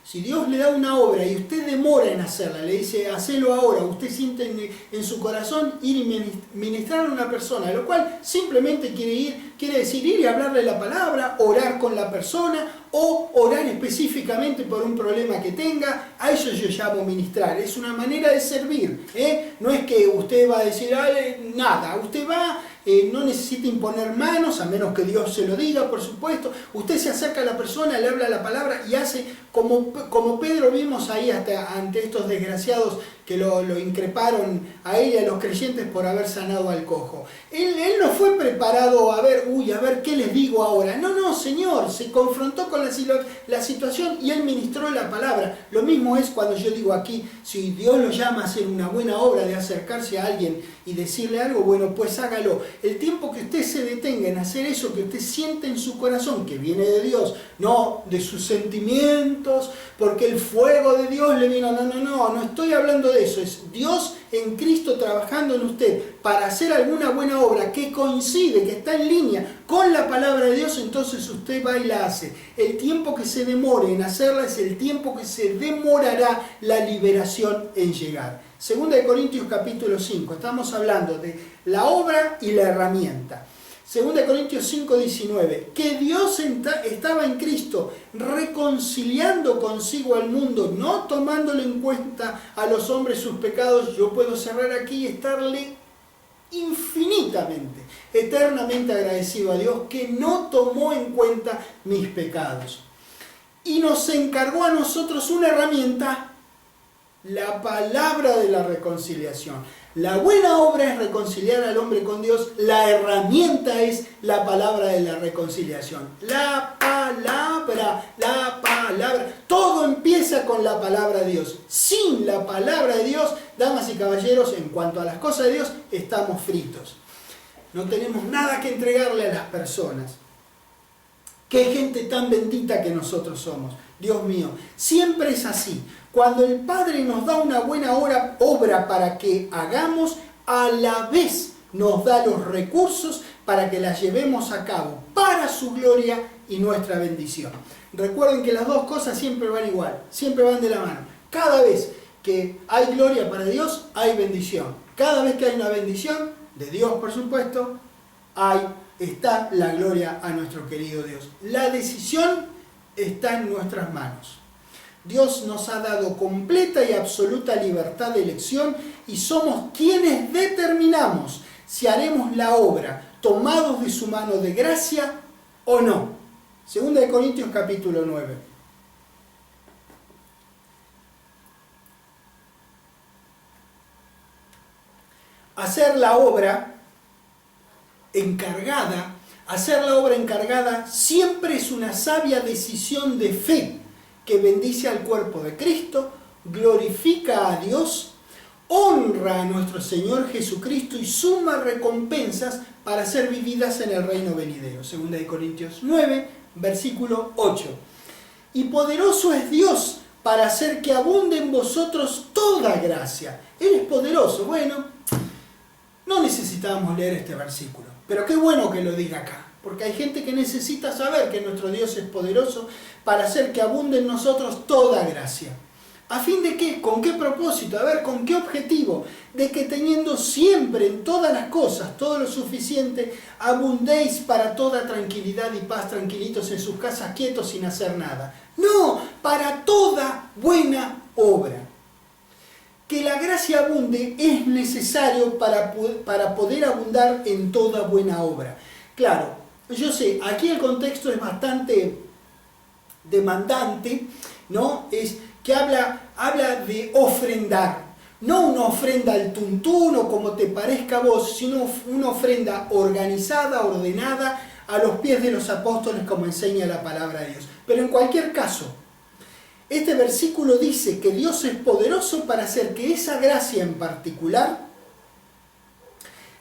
Speaker 1: Si Dios le da una obra y usted demora en hacerla, le dice, hacelo ahora, usted siente en su corazón ir y ministrar a una persona, lo cual simplemente quiere decir ir y hablarle la palabra, orar con la persona, o orar específicamente por un problema que tenga. A eso yo llamo ministrar, es una manera de servir, no es que usted va a decir nada, usted va, no necesita imponer manos, a menos que Dios se lo diga, por supuesto. Usted se acerca a la persona, le habla la palabra y hace como Pedro vimos ahí ante estos desgraciados que lo increparon a él y a los creyentes por haber sanado al cojo. Él no fue preparado a ver qué les digo ahora. No, Señor, se confrontó con la situación y él ministró la palabra. Lo mismo es cuando yo digo aquí, si Dios lo llama a hacer una buena obra de acercarse a alguien y decirle algo, bueno, pues hágalo. El tiempo que usted se detenga en hacer eso que usted siente en su corazón, que viene de Dios, no de sus sentimientos, porque el fuego de Dios le vino. No estoy hablando de eso. Es Dios en Cristo trabajando en usted para hacer alguna buena obra que coincide, que está en línea con la palabra de Dios, entonces usted va y la hace. El tiempo que se demore en hacerla es el tiempo que se demorará la liberación en llegar. Segunda de Corintios capítulo 5, estamos hablando de la obra y la herramienta. Segunda de Corintios 5, 19, que Dios estaba en Cristo reconciliando consigo al mundo, no tomándole en cuenta a los hombres sus pecados. Yo puedo cerrar aquí y estarle infinitamente, eternamente agradecido a Dios que no tomó en cuenta mis pecados. Y nos encargó a nosotros una herramienta, la palabra de la reconciliación. La buena obra es reconciliar al hombre con Dios, la herramienta es la palabra de la reconciliación. La palabra. Todo empieza con la palabra de Dios. Sin la palabra de Dios, damas y caballeros, en cuanto a las cosas de Dios, estamos fritos. No tenemos nada que entregarle a las personas. Qué gente tan bendita que nosotros somos. Dios mío, siempre es así. Cuando el Padre nos da una buena obra para que hagamos, a la vez nos da los recursos para que las llevemos a cabo para su gloria y nuestra bendición. Recuerden que las dos cosas siempre van igual, siempre van de la mano. Cada vez que hay gloria para Dios, hay bendición. Cada vez que hay una bendición, de Dios por supuesto, está la gloria a nuestro querido Dios. La decisión está en nuestras manos. Dios nos ha dado completa y absoluta libertad de elección y somos quienes determinamos si haremos la obra tomados de su mano de gracia o no. 2 Corintios capítulo 9. Hacer la obra encargada siempre es una sabia decisión de fe que bendice al cuerpo de Cristo, glorifica a Dios, honra a nuestro Señor Jesucristo y suma recompensas para ser vividas en el reino venidero. 2 Corintios 9, versículo 8. Y poderoso es Dios para hacer que abunde en vosotros toda gracia. Él es poderoso. Bueno, no necesitábamos leer este versículo, pero qué bueno que lo diga acá, porque hay gente que necesita saber que nuestro Dios es poderoso para hacer que abunde en nosotros toda gracia. ¿A fin de qué? ¿Con qué propósito? A ver, ¿con qué objetivo? De que teniendo siempre en todas las cosas todo lo suficiente, abundéis para toda tranquilidad y paz, tranquilitos en sus casas, quietos sin hacer nada. No, para toda buena obra. Que la gracia abunde es necesario para poder abundar en toda buena obra. Claro, yo sé, aquí el contexto es bastante demandante, ¿no? Es que habla de ofrendar. No una ofrenda al tuntún o como te parezca a vos, sino una ofrenda organizada, ordenada, a los pies de los apóstoles como enseña la palabra de Dios. Pero en cualquier caso, este versículo dice que Dios es poderoso para hacer que esa gracia en particular,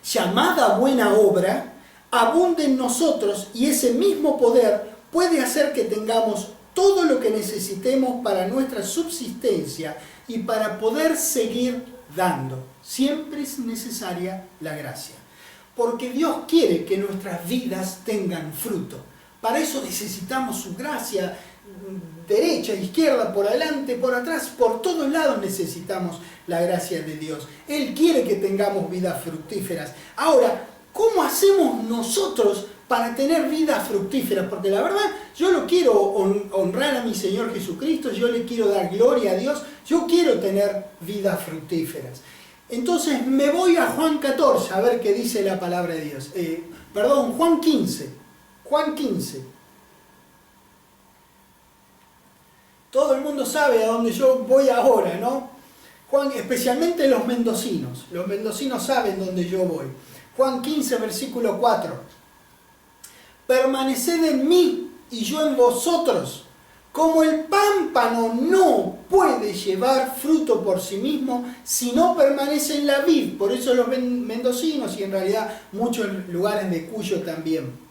Speaker 1: llamada buena obra, abunde en nosotros y ese mismo poder puede hacer que tengamos todo lo que necesitemos para nuestra subsistencia y para poder seguir dando. Siempre es necesaria la gracia, porque Dios quiere que nuestras vidas tengan fruto. Para eso necesitamos su gracia, derecha, izquierda, por adelante, por atrás, por todos lados necesitamos la gracia de Dios. Él quiere que tengamos vidas fructíferas. Ahora, ¿cómo hacemos nosotros para tener vidas fructíferas? Porque la verdad, yo lo quiero honrar a mi Señor Jesucristo, yo le quiero dar gloria a Dios, yo quiero tener vidas fructíferas. Entonces me voy a Juan 14, a ver qué dice la palabra de Dios. Juan 15. Juan 15. Todo el mundo sabe a dónde yo voy ahora, ¿no? Juan, especialmente los mendocinos. Los mendocinos saben dónde yo voy. Juan 15, versículo 4. Permaneced en mí y yo en vosotros. Como el pámpano no puede llevar fruto por sí mismo si no permanece en la vid. Por eso los mendocinos y en realidad muchos lugares de Cuyo también.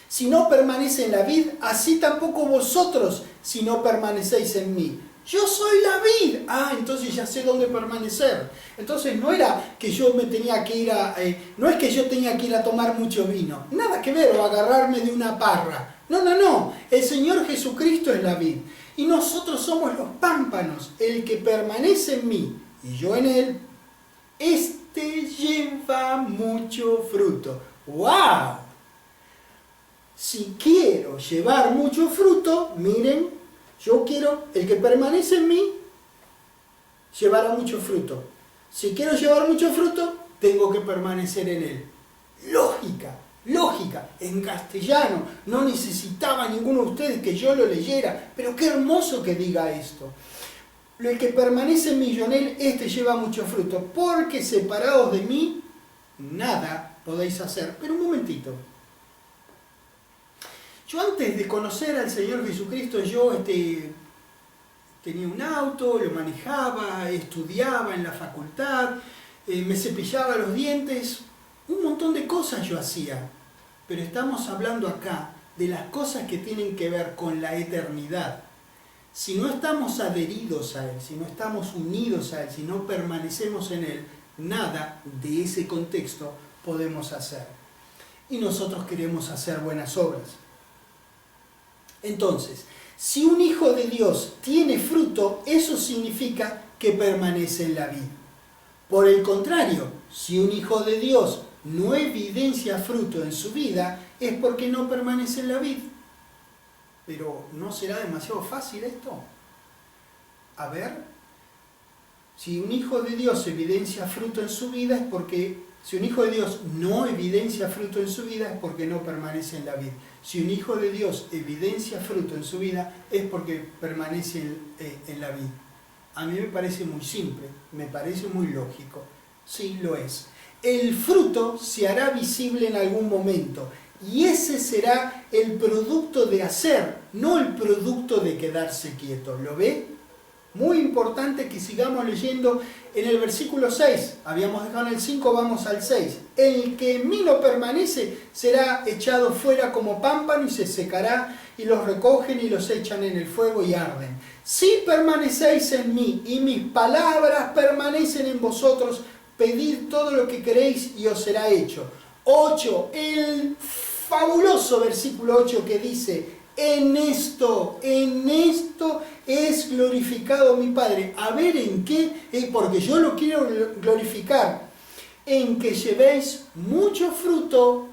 Speaker 1: Si no permanece en la vid, así tampoco vosotros si no permanecéis en mí. Yo soy la vid. Entonces ya sé dónde permanecer. Entonces no era que yo me tenía que ir no es que yo tenía que ir a tomar mucho vino. Nada que ver, o agarrarme de una parra. No. El Señor Jesucristo es la vid. Y nosotros somos los pámpanos. El que permanece en mí y yo en él, este lleva mucho fruto. ¡Wow! Si quiero llevar mucho fruto, miren, yo quiero, el que permanece en mí, llevará mucho fruto. Si quiero llevar mucho fruto, tengo que permanecer en él. Lógica, en castellano, no necesitaba ninguno de ustedes que yo lo leyera, pero qué hermoso que diga esto. El que permanece en mí y en él, este lleva mucho fruto, porque separados de mí, nada podéis hacer. Pero un momentito. Yo antes de conocer al Señor Jesucristo, yo tenía un auto, lo manejaba, estudiaba en la facultad, me cepillaba los dientes, un montón de cosas yo hacía. Pero estamos hablando acá de las cosas que tienen que ver con la eternidad. Si no estamos adheridos a Él, si no estamos unidos a Él, si no permanecemos en Él, nada de ese contexto podemos hacer. Y nosotros queremos hacer buenas obras. Entonces, si un hijo de Dios tiene fruto, eso significa que permanece en la vida. Por el contrario, si un hijo de Dios no evidencia fruto en su vida, es porque no permanece en la vida. Pero ¿no será demasiado fácil esto? A ver, si un hijo de Dios evidencia fruto en su vida, es porque... Si un hijo de Dios no evidencia fruto en su vida, es porque no permanece en la vida. Si un hijo de Dios evidencia fruto en su vida, es porque permanece en la vida. A mí me parece muy simple, me parece muy lógico. Sí, lo es. El fruto se hará visible en algún momento, y ese será el producto de hacer, no el producto de quedarse quieto. ¿Lo ve? Muy importante que sigamos leyendo en el versículo 6. Habíamos dejado en el 5, vamos al 6. El que en mí no permanece será echado fuera como pámpano y se secará, y los recogen y los echan en el fuego y arden. Si permanecéis en mí y mis palabras permanecen en vosotros, pedid todo lo que queréis y os será hecho. 8. El fabuloso versículo 8 que dice: en esto es glorificado mi Padre. A ver, ¿en qué? Porque yo lo quiero glorificar. En que llevéis mucho fruto,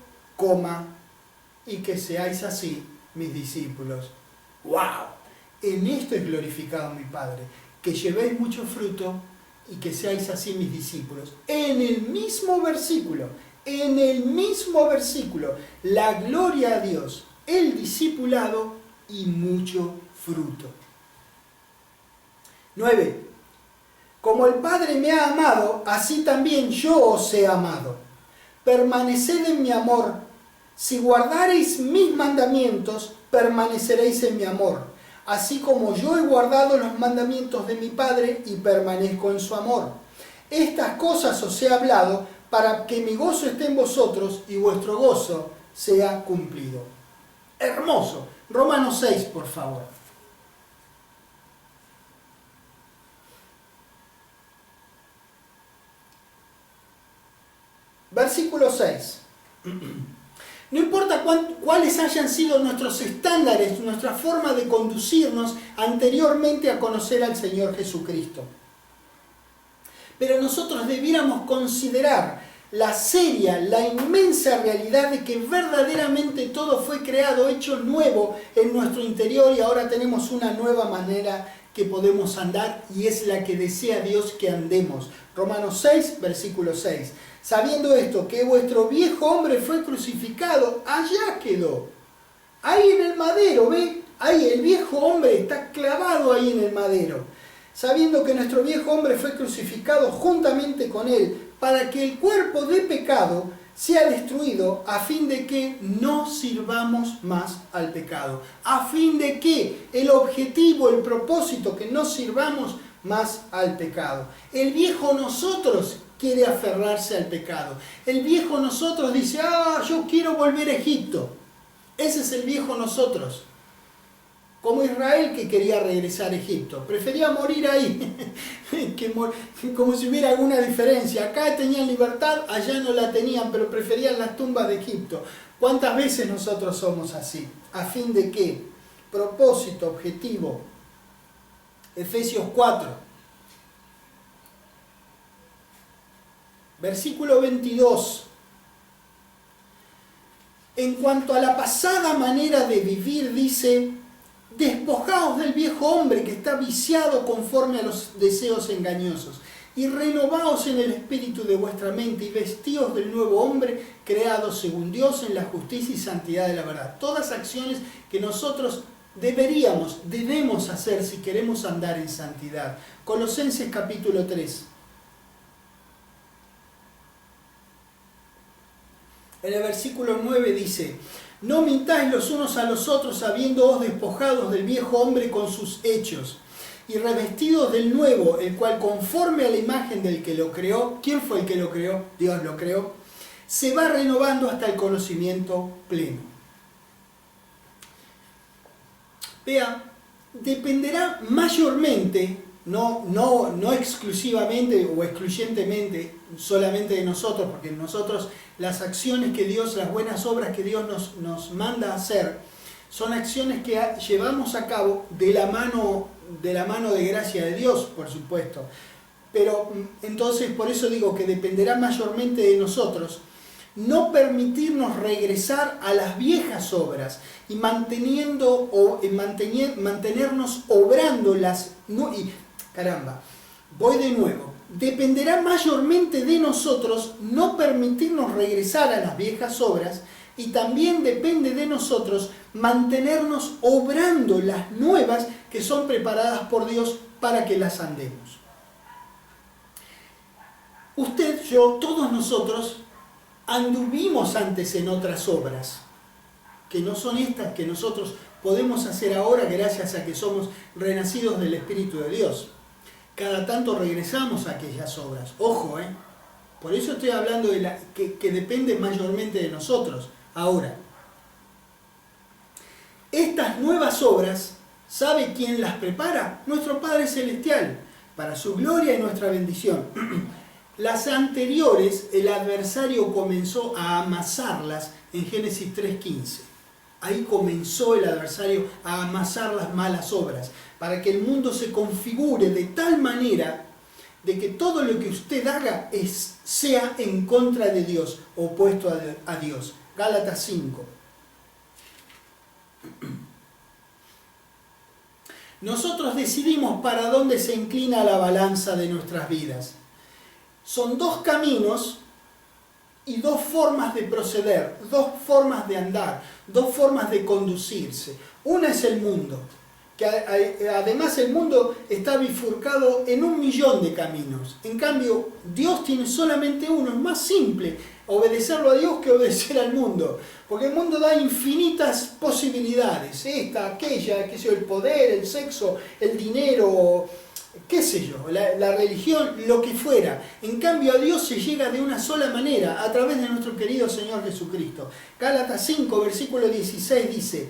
Speaker 1: y que seáis así mis discípulos. ¡Wow! En esto es glorificado mi Padre. Que llevéis mucho fruto y que seáis así mis discípulos. En el mismo versículo, la gloria a Dios, el discipulado y mucho fruto. 9. Como el Padre me ha amado, así también yo os he amado. Permaneced en mi amor. Si guardareis mis mandamientos, permaneceréis en mi amor, así como yo he guardado los mandamientos de mi Padre y permanezco en su amor. Estas cosas os he hablado para que mi gozo esté en vosotros y vuestro gozo sea cumplido. Hermoso. Romanos 6, por favor. Versículo 6. No importa cuáles hayan sido nuestros estándares, nuestra forma de conducirnos anteriormente a conocer al Señor Jesucristo. Pero nosotros debiéramos considerar la seria, la inmensa realidad de que verdaderamente todo fue creado, hecho nuevo en nuestro interior, y ahora tenemos una nueva manera que podemos andar, y es la que desea Dios que andemos. Romanos 6, versículo 6. Sabiendo esto, que vuestro viejo hombre fue crucificado, allá quedó. Ahí en el madero, ¿ve? Ahí el viejo hombre está clavado ahí en el madero. Sabiendo que nuestro viejo hombre fue crucificado juntamente con él, para que el cuerpo de pecado sea destruido, a fin de que no sirvamos más al pecado. A fin de que el objetivo, el propósito, que no sirvamos más al pecado. El viejo nosotros quiere aferrarse al pecado. El viejo nosotros dice: yo quiero volver a Egipto. Ese es el viejo nosotros. Como Israel, que quería regresar a Egipto. Prefería morir ahí. Como si hubiera alguna diferencia. Acá tenían libertad, allá no la tenían, pero preferían las tumbas de Egipto. ¿Cuántas veces nosotros somos así? ¿A fin de qué? Propósito, objetivo. Efesios 4. Versículo 22. En cuanto a la pasada manera de vivir, dice: despojaos del viejo hombre que está viciado conforme a los deseos engañosos, y renovaos en el espíritu de vuestra mente, y vestíos del nuevo hombre creado según Dios en la justicia y santidad de la verdad. Todas acciones que nosotros debemos hacer si queremos andar en santidad. Colosenses capítulo 3. En el versículo 9 dice: no mintáis los unos a los otros, habiéndoos despojados del viejo hombre con sus hechos, y revestidos del nuevo, el cual conforme a la imagen del que lo creó. ¿Quién fue el que lo creó? Dios lo creó. Se va renovando hasta el conocimiento pleno. Vea, dependerá mayormente no exclusivamente o excluyentemente solamente de nosotros, porque nosotros las acciones que Dios, las buenas obras que Dios nos manda a hacer, son acciones que llevamos a cabo de la mano de gracia de Dios, por supuesto. Pero entonces por eso digo que dependerá mayormente de nosotros no permitirnos regresar a las viejas obras y mantenernos obrando las... voy de nuevo. Dependerá mayormente de nosotros no permitirnos regresar a las viejas obras, y también depende de nosotros mantenernos obrando las nuevas que son preparadas por Dios para que las andemos. Usted, yo, todos nosotros anduvimos antes en otras obras, que no son estas que nosotros podemos hacer ahora gracias a que somos renacidos del Espíritu de Dios. Cada tanto regresamos a aquellas obras. Ojo, por eso estoy hablando de que depende mayormente de nosotros. Ahora, estas nuevas obras, ¿sabe quién las prepara? Nuestro Padre Celestial, para su gloria y nuestra bendición. Las anteriores, el adversario comenzó a amasarlas en Génesis 3:15. Ahí comenzó el adversario a amasar las malas obras, para que el mundo se configure de tal manera de que todo lo que usted haga sea en contra de Dios, opuesto a Dios. Gálatas 5. Nosotros decidimos para dónde se inclina la balanza de nuestras vidas. Son dos caminos y dos formas de proceder, dos formas de andar, dos formas de conducirse. Una es el mundo, que además el mundo está bifurcado en 1.000.000 de caminos. En cambio, Dios tiene solamente uno, es más simple obedecerlo a Dios que obedecer al mundo, porque el mundo da infinitas posibilidades, esta, aquella, qué sé yo, el poder, el sexo, el dinero, qué sé yo, la religión, lo que fuera. En cambio a Dios se llega de una sola manera, a través de nuestro querido Señor Jesucristo. Gálatas 5, versículo 16 dice: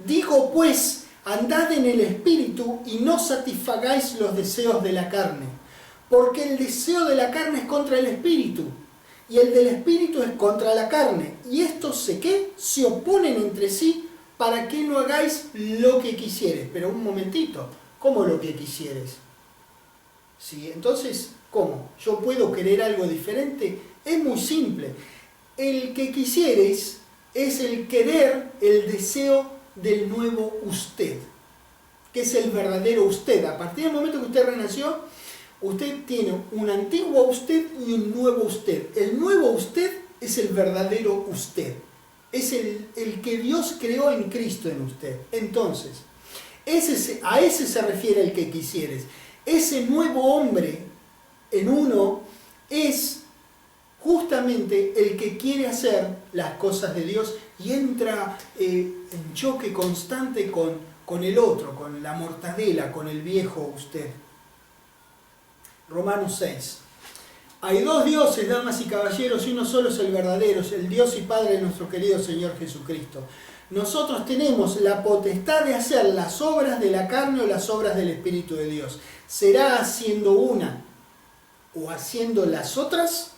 Speaker 1: digo pues, andad en el Espíritu y no satisfagáis los deseos de la carne, porque el deseo de la carne es contra el Espíritu, y el del Espíritu es contra la carne, y estos se oponen entre sí, para que no hagáis lo que quisieres. Pero un momentito, ¿cómo lo que quisieres? ¿Sí? Entonces, ¿cómo? ¿Yo puedo querer algo diferente? Es muy simple. El que quisieres es el querer, el deseo del nuevo usted, que es el verdadero usted. A partir del momento que usted renació, usted tiene un antiguo usted y un nuevo usted. El nuevo usted es el verdadero usted. Es el que Dios creó en Cristo en usted. Entonces, a ese se refiere el que quisieres. Ese nuevo hombre en uno es justamente el que quiere hacer las cosas de Dios y entra en choque constante con el otro, con la mortadela, con el viejo usted. Romanos 6. Hay dos dioses, damas y caballeros, y uno solo es el verdadero, es el Dios y Padre de nuestro querido Señor Jesucristo. Nosotros tenemos la potestad de hacer las obras de la carne o las obras del Espíritu de Dios. ¿Será haciendo una o haciendo las otras?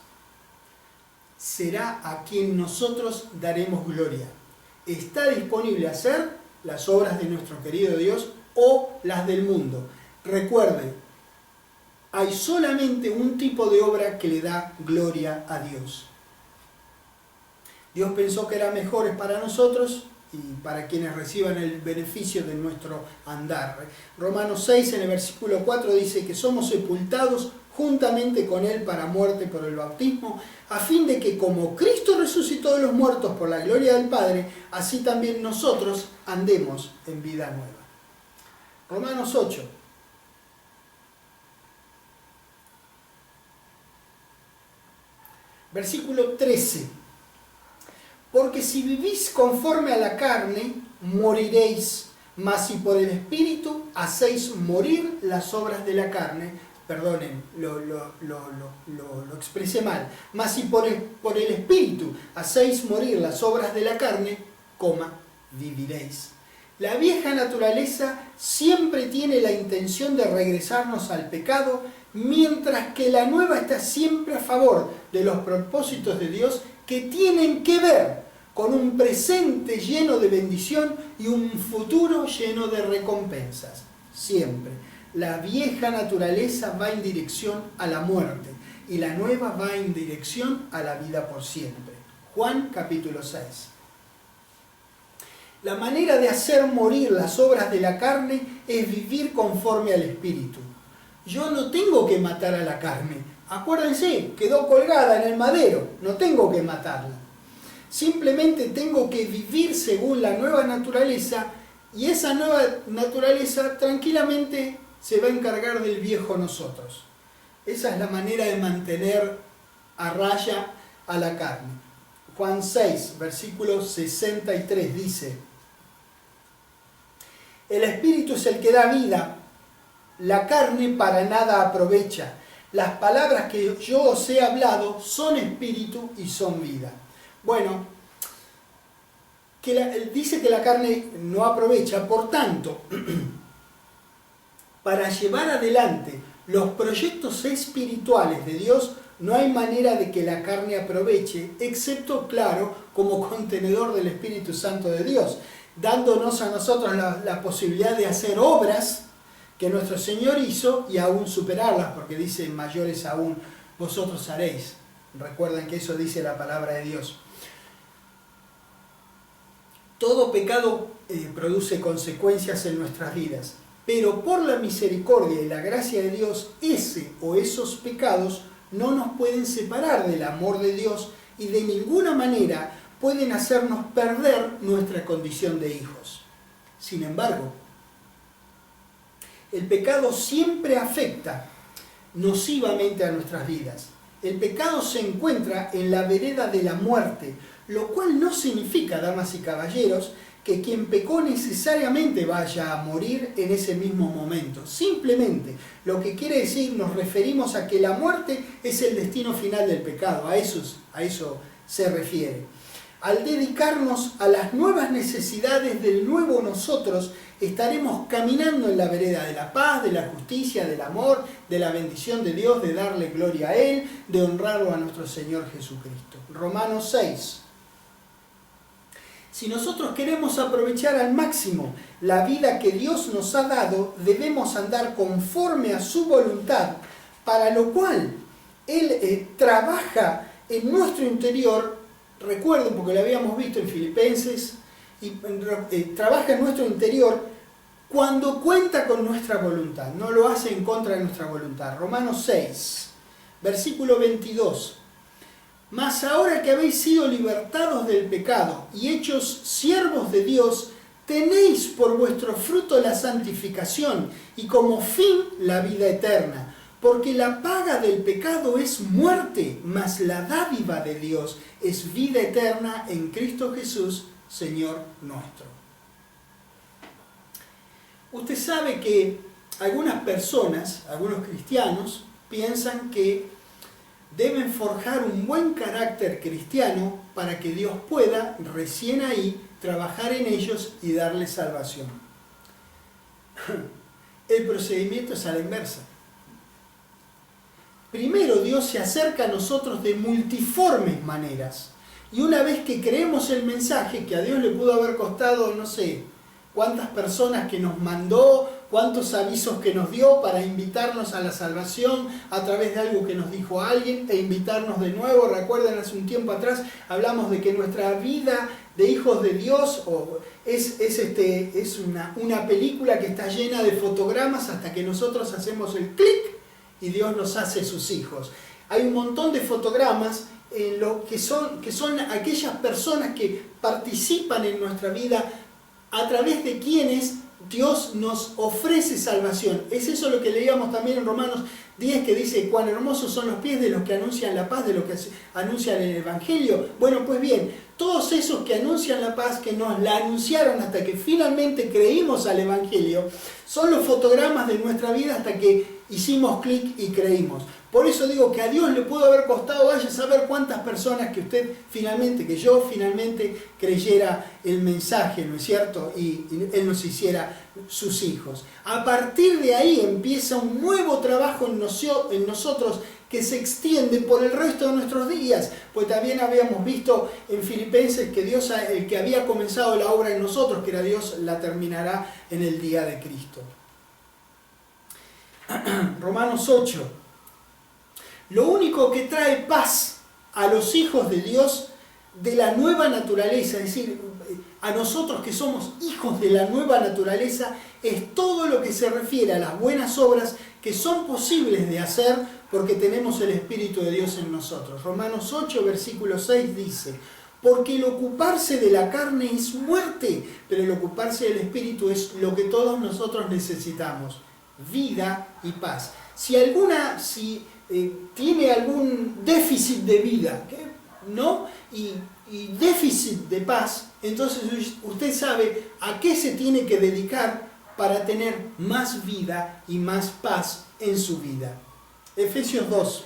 Speaker 1: Será a quien nosotros daremos gloria. Está disponible hacer las obras de nuestro querido Dios o las del mundo. Recuerde, hay solamente un tipo de obra que le da gloria a Dios. Dios pensó que era mejor para nosotros y para quienes reciban el beneficio de nuestro andar. Romanos 6, en el versículo 4, dice que somos sepultados juntamente con Él para muerte por el bautismo, a fin de que como Cristo resucitó de los muertos por la gloria del Padre, así también nosotros andemos en vida nueva. Romanos 8. Versículo 13. Porque si vivís conforme a la carne, moriréis, mas si por el Espíritu hacéis morir las obras de la carne, perdonen, lo expresé mal, mas si por el Espíritu hacéis morir las obras de la carne, viviréis. La vieja naturaleza siempre tiene la intención de regresarnos al pecado, mientras que la nueva está siempre a favor de los propósitos de Dios que tienen que ver con un presente lleno de bendición y un futuro lleno de recompensas. Siempre. La vieja naturaleza va en dirección a la muerte y la nueva va en dirección a la vida por siempre. Juan capítulo 6. La manera de hacer morir las obras de la carne es vivir conforme al Espíritu. Yo no tengo que matar a la carne. Acuérdense, quedó colgada en el madero, no tengo que matarla. Simplemente tengo que vivir según la nueva naturaleza, y esa nueva naturaleza tranquilamente se va a encargar del viejo nosotros. Esa es la manera de mantener a raya a la carne. Juan 6, versículo 63 dice: el Espíritu es el que da vida, la carne para nada aprovecha. Las palabras que yo os he hablado son espíritu y son vida. Bueno, dice que la carne no aprovecha, por tanto, para llevar adelante los proyectos espirituales de Dios, no hay manera de que la carne aproveche, excepto, claro, como contenedor del Espíritu Santo de Dios, dándonos a nosotros la posibilidad de hacer obras que nuestro Señor hizo y aún superarlas, porque dice, mayores aún vosotros haréis. Recuerden que eso dice la palabra de Dios. Todo pecado produce consecuencias en nuestras vidas, pero por la misericordia y la gracia de Dios, ese o esos pecados no nos pueden separar del amor de Dios y de ninguna manera pueden hacernos perder nuestra condición de hijos. Sin embargo, el pecado siempre afecta nocivamente a nuestras vidas. El pecado se encuentra en la vereda de la muerte, lo cual no significa, damas y caballeros, que quien pecó necesariamente vaya a morir en ese mismo momento. Simplemente, lo que quiere decir, nos referimos a que la muerte es el destino final del pecado, a eso se refiere. Al dedicarnos a las nuevas necesidades del nuevo nosotros, estaremos caminando en la vereda de la paz, de la justicia, del amor, de la bendición de Dios, de darle gloria a Él, de honrarlo a nuestro Señor Jesucristo. Romanos 6. Si nosotros queremos aprovechar al máximo la vida que Dios nos ha dado, debemos andar conforme a su voluntad, para lo cual Él trabaja en nuestro interior. Recuerden, porque lo habíamos visto en Filipenses, trabaja en nuestro interior cuando cuenta con nuestra voluntad, no lo hace en contra de nuestra voluntad. Romanos 6, versículo 22. Mas ahora que habéis sido libertados del pecado y hechos siervos de Dios, tenéis por vuestro fruto la santificación y como fin la vida eterna. Porque la paga del pecado es muerte, mas la dádiva de Dios es vida eterna en Cristo Jesús, Señor nuestro. Usted sabe que algunas personas, algunos cristianos, piensan que deben forjar un buen carácter cristiano para que Dios pueda, recién ahí, trabajar en ellos y darles salvación. El procedimiento es a la inversa. Primero, Dios se acerca a nosotros de multiformes maneras. Y una vez que creemos el mensaje, que a Dios le pudo haber costado, no sé, cuántas personas que nos mandó, cuántos avisos que nos dio para invitarnos a la salvación a través de algo que nos dijo alguien e invitarnos de nuevo. Recuerden, hace un tiempo atrás hablamos de que nuestra vida de hijos de Dios es una película que está llena de fotogramas hasta que nosotros hacemos el clic y Dios nos hace sus hijos. Hay un montón de fotogramas en lo que son aquellas personas que participan en nuestra vida a través de quienes Dios nos ofrece salvación. Es eso lo que leíamos también en Romanos 10, que dice: cuán hermosos son los pies de los que anuncian la paz, de los que anuncian el Evangelio. Bueno, pues bien, todos esos que anuncian la paz, que nos la anunciaron hasta que finalmente creímos al Evangelio, son los fotogramas de nuestra vida hasta que hicimos clic y creímos. Por eso digo que a Dios le pudo haber costado, vaya a saber cuántas personas que yo finalmente creyera el mensaje, ¿no es cierto? Y Él nos hiciera sus hijos. A partir de ahí empieza un nuevo trabajo en nosotros que se extiende por el resto de nuestros días. Pues también habíamos visto en Filipenses que Dios, el que había comenzado la obra en nosotros, que era Dios, la terminará en el día de Cristo. Romanos 8. Lo único que trae paz a los hijos de Dios de la nueva naturaleza, es decir, a nosotros que somos hijos de la nueva naturaleza, es todo lo que se refiere a las buenas obras que son posibles de hacer porque tenemos el Espíritu de Dios en nosotros. Romanos 8, versículo 6 dice: porque el ocuparse de la carne es muerte, pero el ocuparse del Espíritu es lo que todos nosotros necesitamos: vida y paz. Si tiene algún déficit de vida, ¿no? y déficit de paz, entonces usted sabe a qué se tiene que dedicar para tener más vida y más paz en su vida. Efesios 2.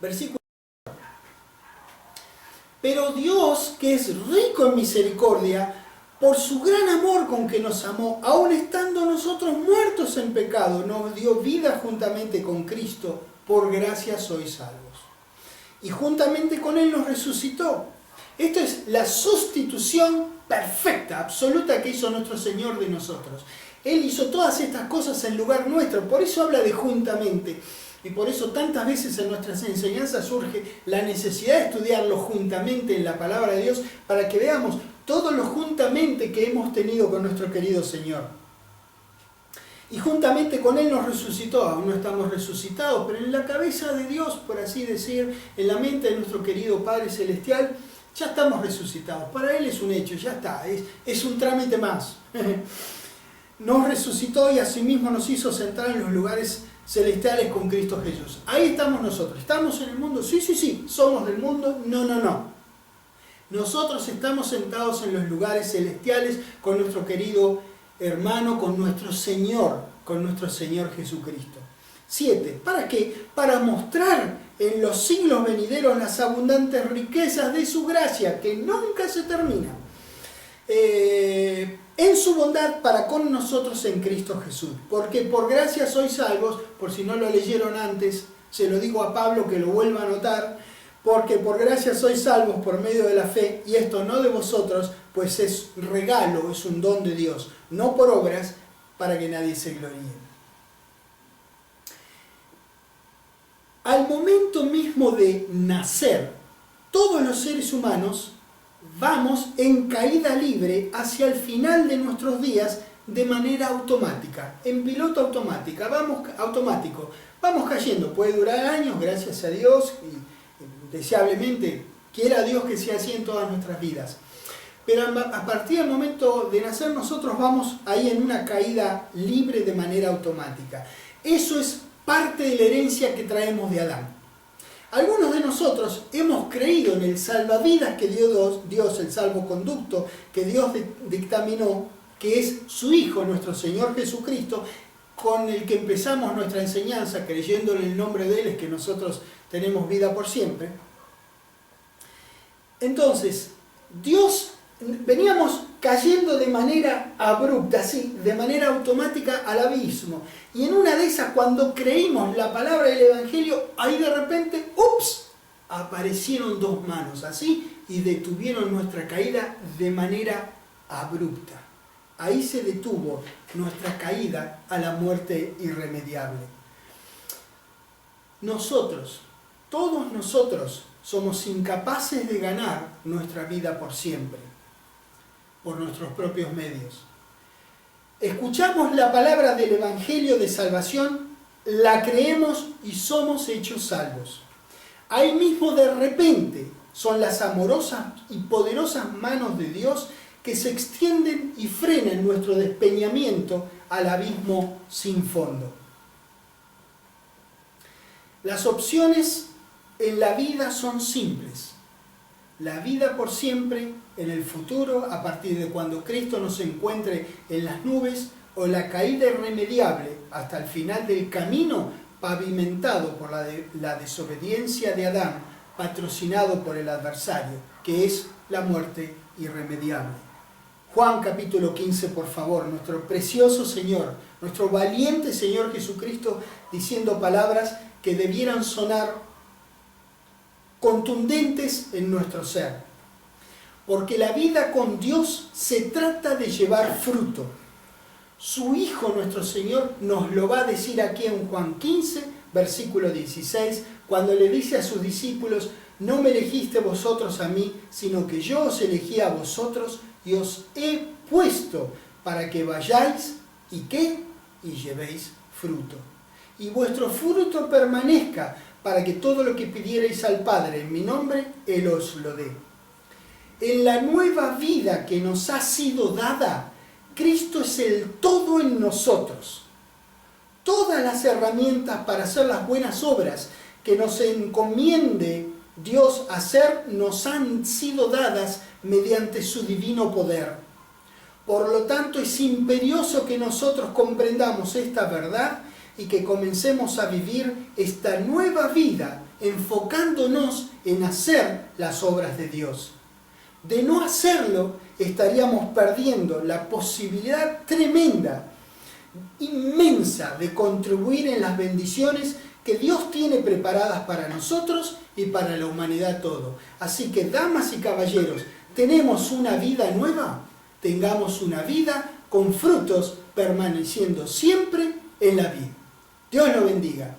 Speaker 1: Versículo. Pero Dios, que es rico en misericordia, por su gran amor con que nos amó, aun estando nosotros muertos en pecado, nos dio vida juntamente con Cristo. Por gracia sois salvos. Y juntamente con Él nos resucitó. Esto es la sustitución perfecta, absoluta, que hizo nuestro Señor de nosotros. Él hizo todas estas cosas en lugar nuestro. Por eso habla de juntamente. Y por eso tantas veces en nuestras enseñanzas surge la necesidad de estudiarlo juntamente en la palabra de Dios, para que veamos todo lo juntamente que hemos tenido con nuestro querido Señor. Y juntamente con Él nos resucitó. Aún no estamos resucitados, pero en la cabeza de Dios, por así decir, en la mente de nuestro querido Padre Celestial, ya estamos resucitados. Para Él es un hecho, ya está, es un trámite más. Nos resucitó y asimismo nos hizo sentar en los lugares celestiales con Cristo Jesús. Ahí estamos nosotros. ¿Estamos en el mundo? Sí. ¿Somos del mundo? No. Nosotros estamos sentados en los lugares celestiales con nuestro querido hermano, con nuestro Señor Jesucristo. 7. ¿Para qué? Para mostrar en los siglos venideros las abundantes riquezas de su gracia, que nunca se terminan, en su bondad para con nosotros en Cristo Jesús. Porque por gracia sois salvos, por si no lo leyeron antes, se lo digo a Pablo que lo vuelva a anotar. Porque por gracia sois salvos por medio de la fe, y esto no de vosotros, pues es regalo, es un don de Dios, no por obras, para que nadie se gloríe. Al momento mismo de nacer, todos los seres humanos vamos en caída libre hacia el final de nuestros días de manera automática, en piloto automático. Vamos cayendo, puede durar años, gracias a Dios, y deseablemente quiera Dios que sea así en todas nuestras vidas. Pero a partir del momento de nacer nosotros vamos ahí en una caída libre de manera automática. Eso es parte de la herencia que traemos de Adán. Algunos de nosotros hemos creído en el salvavidas que dio Dios, el salvoconducto que Dios dictaminó, que es su Hijo, nuestro Señor Jesucristo, con el que empezamos nuestra enseñanza, creyendo en el nombre de Él, es que nosotros tenemos vida por siempre. Entonces, veníamos cayendo de manera abrupta, así, de manera automática al abismo. Y en una de esas, cuando creímos la palabra del Evangelio, ahí de repente, ¡ups!, aparecieron dos manos, así, y detuvieron nuestra caída de manera abrupta. Ahí se detuvo nuestra caída a la muerte irremediable. Todos nosotros, somos incapaces de ganar nuestra vida por siempre, por nuestros propios medios. Escuchamos la palabra del Evangelio de salvación, la creemos y somos hechos salvos. Ahí mismo de repente son las amorosas y poderosas manos de Dios que se extienden y frenan nuestro despeñamiento al abismo sin fondo. Las opciones en la vida son simples. La vida por siempre, en el futuro, a partir de cuando Cristo nos encuentre en las nubes, o la caída irremediable hasta el final del camino pavimentado por la desobediencia de Adán, patrocinado por el adversario, que es la muerte irremediable. Juan capítulo 15, por favor, nuestro precioso Señor, nuestro valiente Señor Jesucristo, diciendo palabras que debieran sonar contundentes en nuestro ser. Porque la vida con Dios se trata de llevar fruto. Su Hijo, nuestro Señor, nos lo va a decir aquí en Juan 15, versículo 16, cuando le dice a sus discípulos: no me elegiste vosotros a mí, sino que yo os elegí a vosotros y os he puesto para que vayáis y ¿qué? Y llevéis fruto. Y vuestro fruto permanezca, para que todo lo que pidierais al Padre en mi nombre, Él os lo dé. En la nueva vida que nos ha sido dada, Cristo es el todo en nosotros. Todas las herramientas para hacer las buenas obras que nos encomiende Dios hacer nos han sido dadas mediante su divino poder. Por lo tanto, es imperioso que nosotros comprendamos esta verdad y que comencemos a vivir esta nueva vida enfocándonos en hacer las obras de Dios. De no hacerlo, estaríamos perdiendo la posibilidad tremenda, inmensa, de contribuir en las bendiciones que Dios tiene preparadas para nosotros y para la humanidad todo. Así que, damas y caballeros, ¿tenemos una vida nueva? Tengamos una vida con frutos permaneciendo siempre en la vida. Dios lo bendiga.